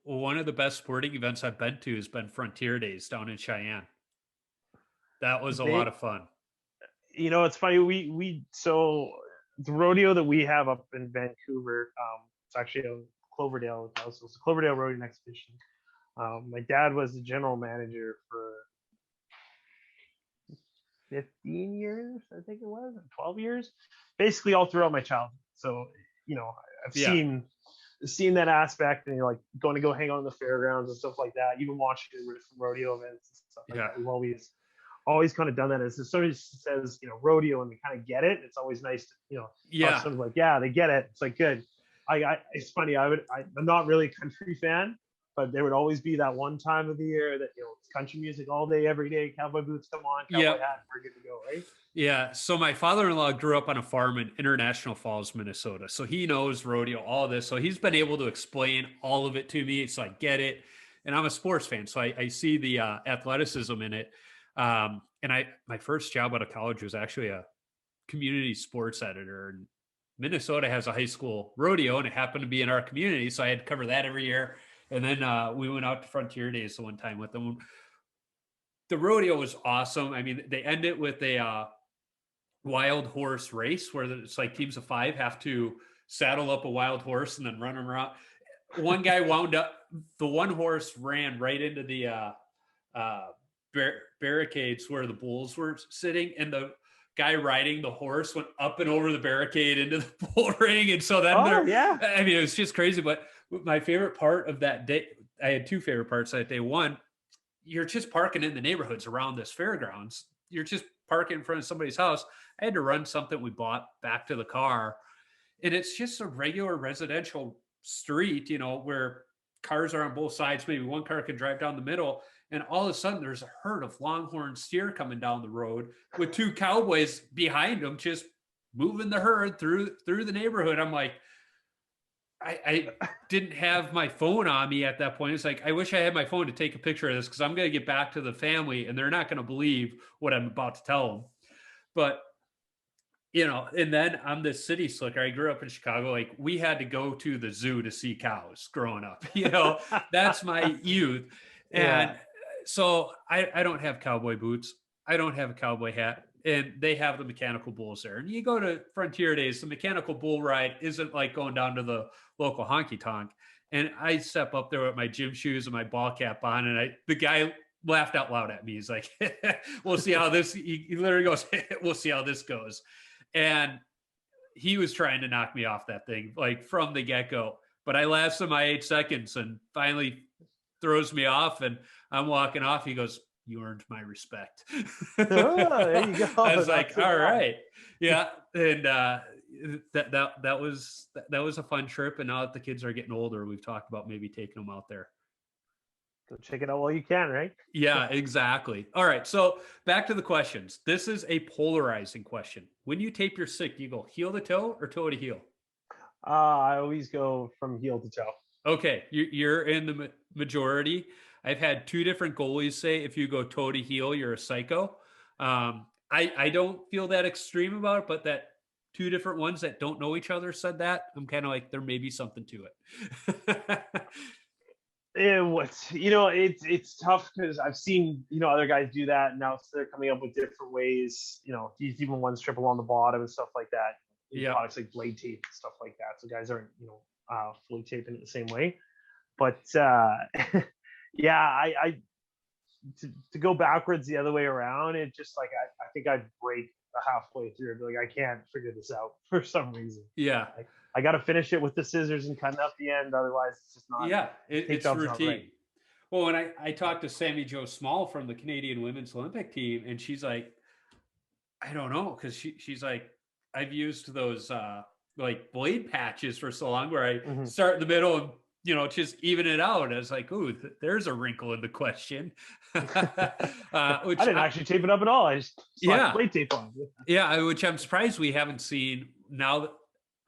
one of the best sporting events I've been to has been Frontier Days down in Cheyenne. That was a lot of fun. It's funny. So the rodeo that we have up in Vancouver, it's actually Cloverdale. So it was the Cloverdale Rodeo Exhibition. My dad was the general manager for 15 years, I think it was, or 12 years, basically all throughout my childhood. So, I've seen that aspect, and you're like going to go hang out in the fairgrounds and stuff like that, even watching rodeo events and stuff like that. We've always kind of done that. As somebody says, rodeo, and we kind of get it, it's always nice to, talk to someone like, yeah, they get it. It's like, good. It's funny. I'm not really a country fan, but there would always be that one time of the year that, it's country music all day, every day, cowboy boots come on, cowboy hat, we're good to go, right? Yeah. So my father-in-law grew up on a farm in International Falls, Minnesota. So he knows rodeo, all this. So he's been able to explain all of it to me. So I get it. And I'm a sports fan. So I see the athleticism in it. And my first job out of college was actually a community sports editor. And Minnesota has a high school rodeo, and it happened to be in our community. So I had to cover that every year. And then we went out to Frontier Days the one time with them. The rodeo was awesome. I mean, they end it with a wild horse race where it's like teams of 5 have to saddle up a wild horse and then run them around. One guy wound up, the one horse ran right into the barricades where the bulls were sitting, and the guy riding the horse went up and over the barricade into the bull ring. And so then I mean, it was just crazy. But my favorite part of that day, I had 2 favorite parts that day. One, you're just parking in the neighborhoods around this fairgrounds. You're just parking in front of somebody's house. I had to run something we bought back to the car. And it's just a regular residential street, where cars are on both sides. Maybe one car can drive down the middle. And all of a sudden there's a herd of longhorn steer coming down the road with 2 cowboys behind them, just moving the herd through the neighborhood. I'm like, I didn't have my phone on me at that point. It's like, I wish I had my phone to take a picture of this, because I'm going to get back to the family and they're not going to believe what I'm about to tell them. But, and then I'm this city slicker. I grew up in Chicago. Like, we had to go to the zoo to see cows growing up. That's my youth. And so I don't have cowboy boots. I don't have a cowboy hat. And they have the mechanical bulls there. And you go to Frontier Days, the mechanical bull ride isn't like going down to the local honky tonk. And I step up there with my gym shoes and my ball cap on, and the guy laughed out loud at me. He's like, we'll see how this, he literally goes, we'll see how this goes. And he was trying to knock me off that thing, like from the get-go. But I lasted my 8 seconds and finally throws me off, and I'm walking off. He goes, "You earned my respect." There you go. I was like, all right. Yeah. And that was a fun trip. And now that the kids are getting older, we've talked about maybe taking them out there. Go check it out while you can, right? Yeah, exactly. All right. So back to the questions. This is a polarizing question. When you tape your stick, do you go heel to toe or toe to heel? I always go from heel to toe. Okay. You're in the majority. I've had 2 different goalies say, if you go toe to heel, you're a psycho. I don't feel that extreme about it, but that 2 different ones that don't know each other said that, I'm kind of like, there may be something to it. It's tough, because I've seen, other guys do that. Now they're coming up with different ways, even ones triple on the bottom and stuff like that. Yeah. Products like blade tape and stuff like that. So guys aren't, fully taping it the same way. But, I to go backwards the other way around, it just like I think I'd break halfway through. I'd be like, I can't figure this out for some reason. Yeah, I got to finish it with the scissors and cutting up the end. Otherwise, it's just not. Yeah, it's routine. Right. Well, when I talked to Sammy Jo Small from the Canadian Women's Olympic team, and she's like, I don't know, because she's like, I've used those like blade patches for so long where I start in the middle and just even it out. I was like, ooh, there's a wrinkle in the question. Which I didn't actually tape it up at all. I just slapped blade tape on. Yeah, which I'm surprised we haven't seen now.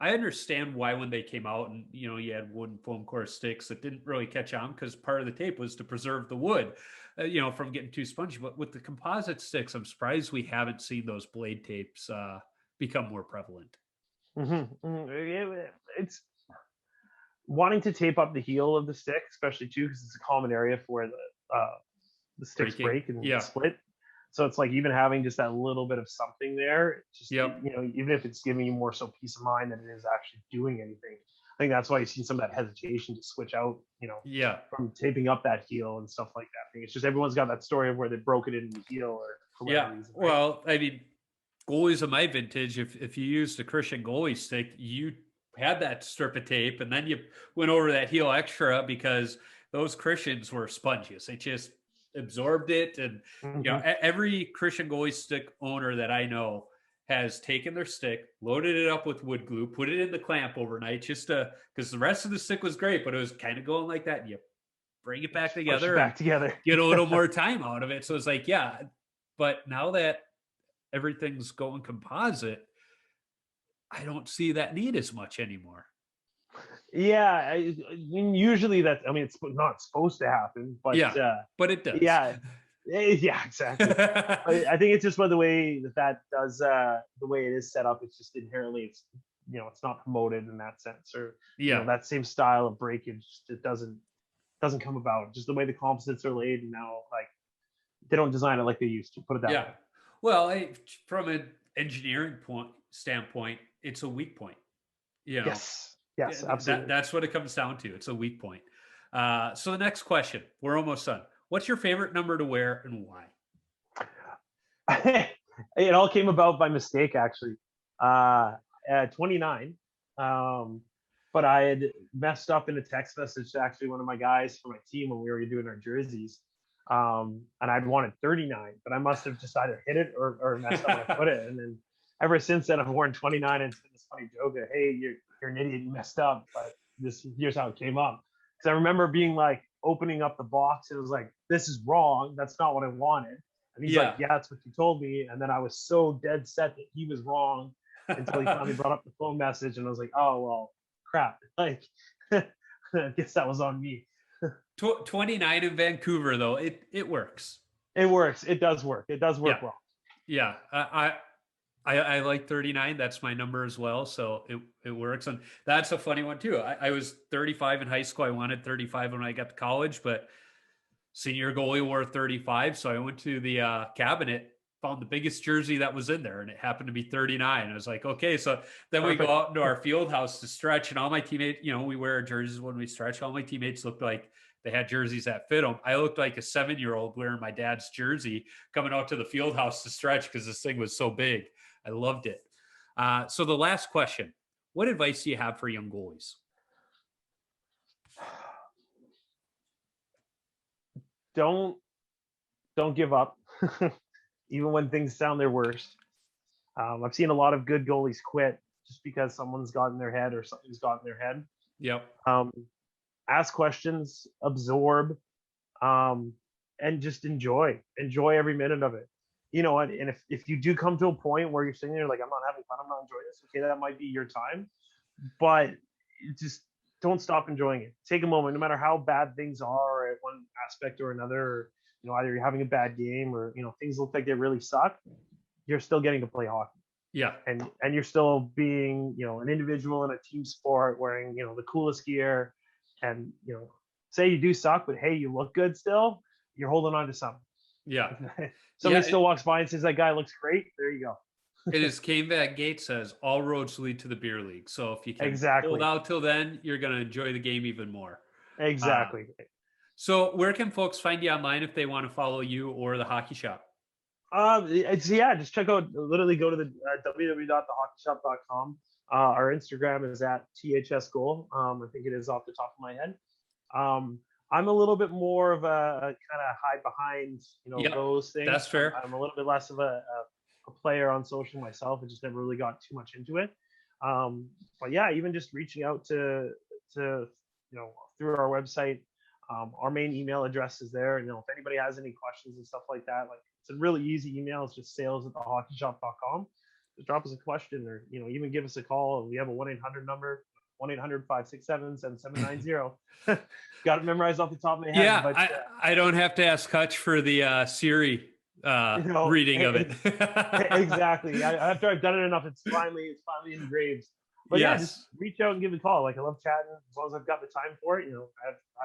I understand why when they came out and, you had wooden foam core sticks that didn't really catch on, because part of the tape was to preserve the wood, from getting too spongy. But with the composite sticks, I'm surprised we haven't seen those blade tapes become more prevalent. It's wanting to tape up the heel of the stick, especially too, because it's a common area for the sticks break and split. So it's like even having just that little bit of something there, just even if it's giving you more so peace of mind than it is actually doing anything. think that's why you see some of that hesitation to switch out, from taping up that heel and stuff like that. I think it's just everyone's got that story of where they broke it in the heel or for whatever reason. Right? Well, I mean, goalies of my vintage, if you used a Christian goalie stick, you had that strip of tape and then you went over that heel extra because those Christians were sponges. They just absorbed it. And, every Christian goalie stick owner that I know has taken their stick, loaded it up with wood glue, put it in the clamp overnight just because the rest of the stick was great, but it was kind of going like that. And you bring it back together, get a little more time out of it. So it's like, but now that everything's going composite, I don't see that need as much anymore. Yeah, I mean, usually it's not supposed to happen, but but it does. Yeah, exactly. I think it's just by the way that does the way it is set up. It's just inherently, it's not promoted in that sense, or that same style of breakage. It doesn't come about. Just the way the composites are laid now, like they don't design it like they used to. Put it that way. Well, from an engineering standpoint, it's a weak point. Yes, absolutely. That's what it comes down to. It's a weak point. So the next question, we're almost done. What's your favorite number to wear and why? It all came about by mistake, actually. At 29, but I had messed up in a text message to actually one of my guys for my team when we were doing our jerseys. And I'd wanted 39, but I must have just either hit it or messed up when I put it. And then ever since then, I've worn 29, and it's been this funny joke of, hey, you're an idiot, you messed up, but here's how it came up. Because I remember being like, opening up the box, and it was like, this is wrong. That's not what I wanted. And he's like, yeah, that's what you told me. And then I was so dead set that he was wrong until he finally brought up the phone message, and I was like, oh, well, crap. Like, I guess that was on me. 29 in Vancouver, though, it works. It works. It does work. It does work well. Yeah. I like 39. That's my number as well. So it works. And that's a funny one too. I was 35 in high school. I wanted 35 when I got to college, but senior goalie wore 35. So I went to the cabinet, found the biggest jersey that was in there, and it happened to be 39. I was like, okay. So then we go out into our field house to stretch, and all my teammates, we wear our jerseys when we stretch. All my teammates looked like they had jerseys that fit them. I looked like a 7-year-old wearing my dad's jersey coming out to the field house to stretch because this thing was so big. I loved it. So the last question, what advice do you have for young goalies? Don't give up, even when things sound their worst. I've seen a lot of good goalies quit just because someone's got in their head or something's got in their head. Yep. Ask questions, absorb, and just enjoy every minute of it. And if you do come to a point where you're sitting there like, I'm not having fun, I'm not enjoying this, okay, that might be your time, but just don't stop enjoying it. Take a moment, no matter how bad things are at one aspect or another, or, either you're having a bad game or, things look like they really suck, you're still getting to play hockey. Yeah. And you're still being, an individual in a team sport wearing, the coolest gear, and, say you do suck, but hey, you look good still, you're holding on to something. Yeah. Somebody still walks by and says, that guy looks great. There you go. It is Cam Matwiv says, all roads lead to the beer league. So if you can hold out till then, you're going to enjoy the game even more. Exactly. So where can folks find you online if they want to follow you or the Hockey Shop? Just check out, literally go to the www.thehockeysshop.com. Our Instagram is at THSGoal. I think it is off the top of my head. I'm a little bit more of a kind of hide behind, those things. That's fair. I'm a little bit less of a player on social myself. I just never really got too much into it. But yeah, even just reaching out to through our website, our main email address is there. And, if anybody has any questions and stuff like that, like it's a really easy email. It's just sales@thehockeysshop.com. Just drop us a question or, even give us a call. We have a 1-800 number. 1-800-567-7790. Got it memorized off the top of my head. Yeah, but, I don't have to ask Hutch for the Siri reading of it. Exactly. After I've done it enough, it's finally engraved. But yeah, just reach out and give a call. Like, I love chatting. As long as I've got the time for it,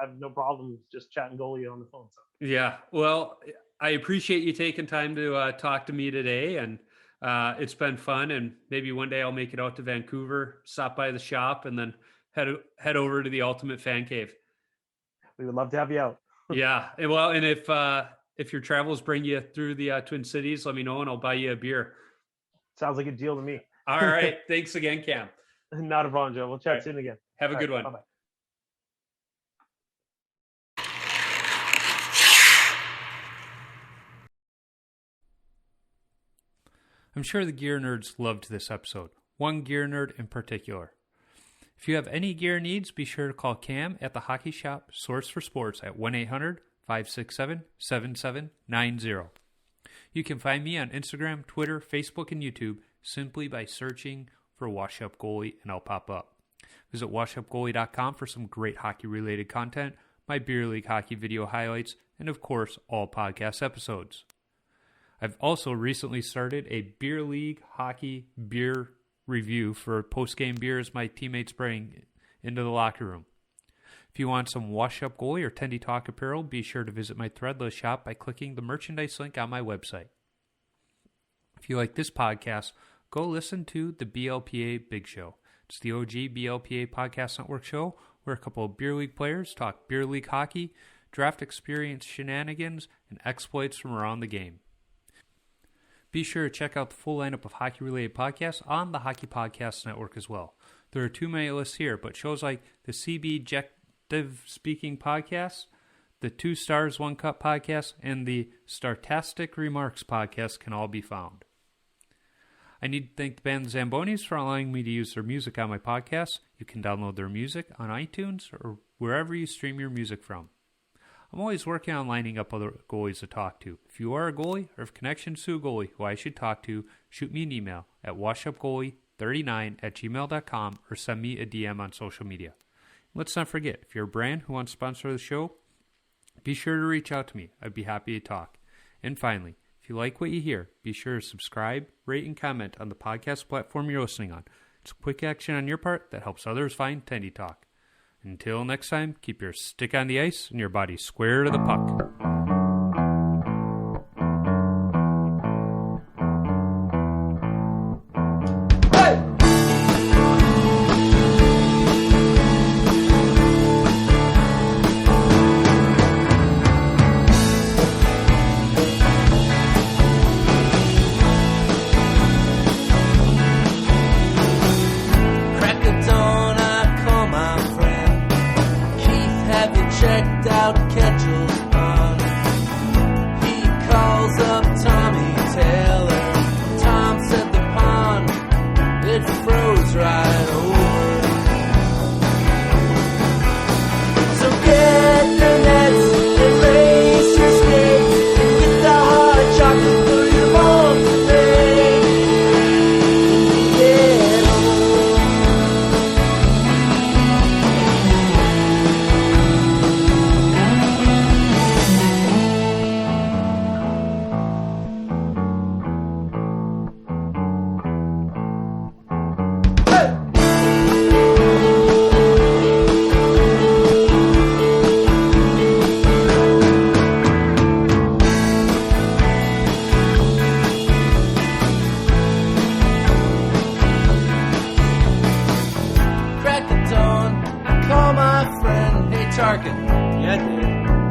I have no problem just chatting goalie on the phone. So. Yeah. Well, I appreciate you taking time to talk to me today, and it's been fun. And maybe one day I'll make it out to Vancouver, stop by the shop, and then head over to the Ultimate Fan Cave. We would love to have you out. Yeah. Well, and if your travels bring you through the Twin Cities, let me know and I'll buy you a beer. Sounds like a deal to me. All right. Thanks again, Cam. Not a problem, Joe. We'll chat soon again. Have a good one. Bye-bye. I'm sure the gear nerds loved this episode. One gear nerd in particular. If you have any gear needs, be sure to call Cam at the Hockey Shop Source for Sports at 1-800-567-7790. You can find me on Instagram, Twitter, Facebook, and YouTube simply by searching for Wash Up Goalie and I'll pop up. Visit washupgoalie.com for some great hockey-related content, my beer league hockey video highlights, and of course, all podcast episodes. I've also recently started a beer league hockey beer review for post-game beers my teammates bring into the locker room. If you want some Wash Up Goalie or Tendy Talk apparel, be sure to visit my Threadless shop by clicking the merchandise link on my website. If you like this podcast, go listen to the BLPA Big Show. It's the OG BLPA Podcast Network show where a couple of beer league players talk beer league hockey, draft experience shenanigans, and exploits from around the game. Be sure to check out the full lineup of hockey-related podcasts on the Hockey Podcast Network as well. There are too many lists here, but shows like the CBjective Speaking Podcast, the 2 Stars 1 Cup Podcast, and the Startastic Remarks Podcast can all be found. I need to thank the band Zambonis for allowing me to use their music on my podcast. You can download their music on iTunes or wherever you stream your music from. I'm always working on lining up other goalies to talk to. If you are a goalie or have connections to a goalie who I should talk to, shoot me an email at washupgoalie39@gmail.com or send me a DM on social media. Let's not forget, if you're a brand who wants to sponsor the show, be sure to reach out to me. I'd be happy to talk. And finally, if you like what you hear, be sure to subscribe, rate, and comment on the podcast platform you're listening on. It's a quick action on your part that helps others find Tendy Talk. Until next time, keep your stick on the ice and your body square to the puck. Checked out Ketchell's Pond. He calls up Tommy Taylor. Tom said the pond, it froze right over. So get the nets and lace your skates and get the hot chocolate for your mom today. When you get home. Yeah, dude.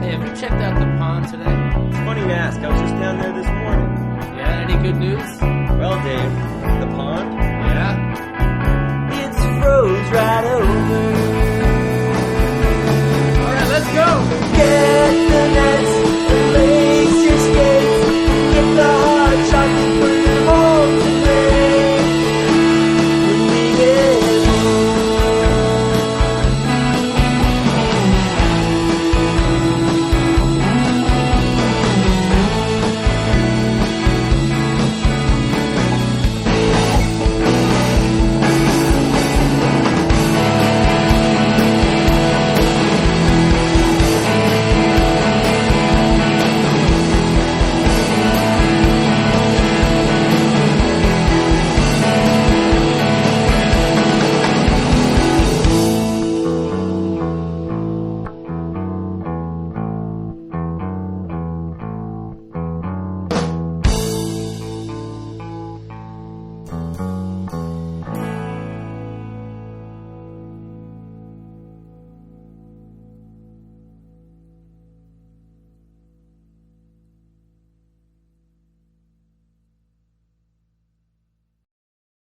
Hey, have you checked out the pond today? It's funny you ask. I was just down there this morning. Yeah, any good news? Well, Dave, the pond? Yeah?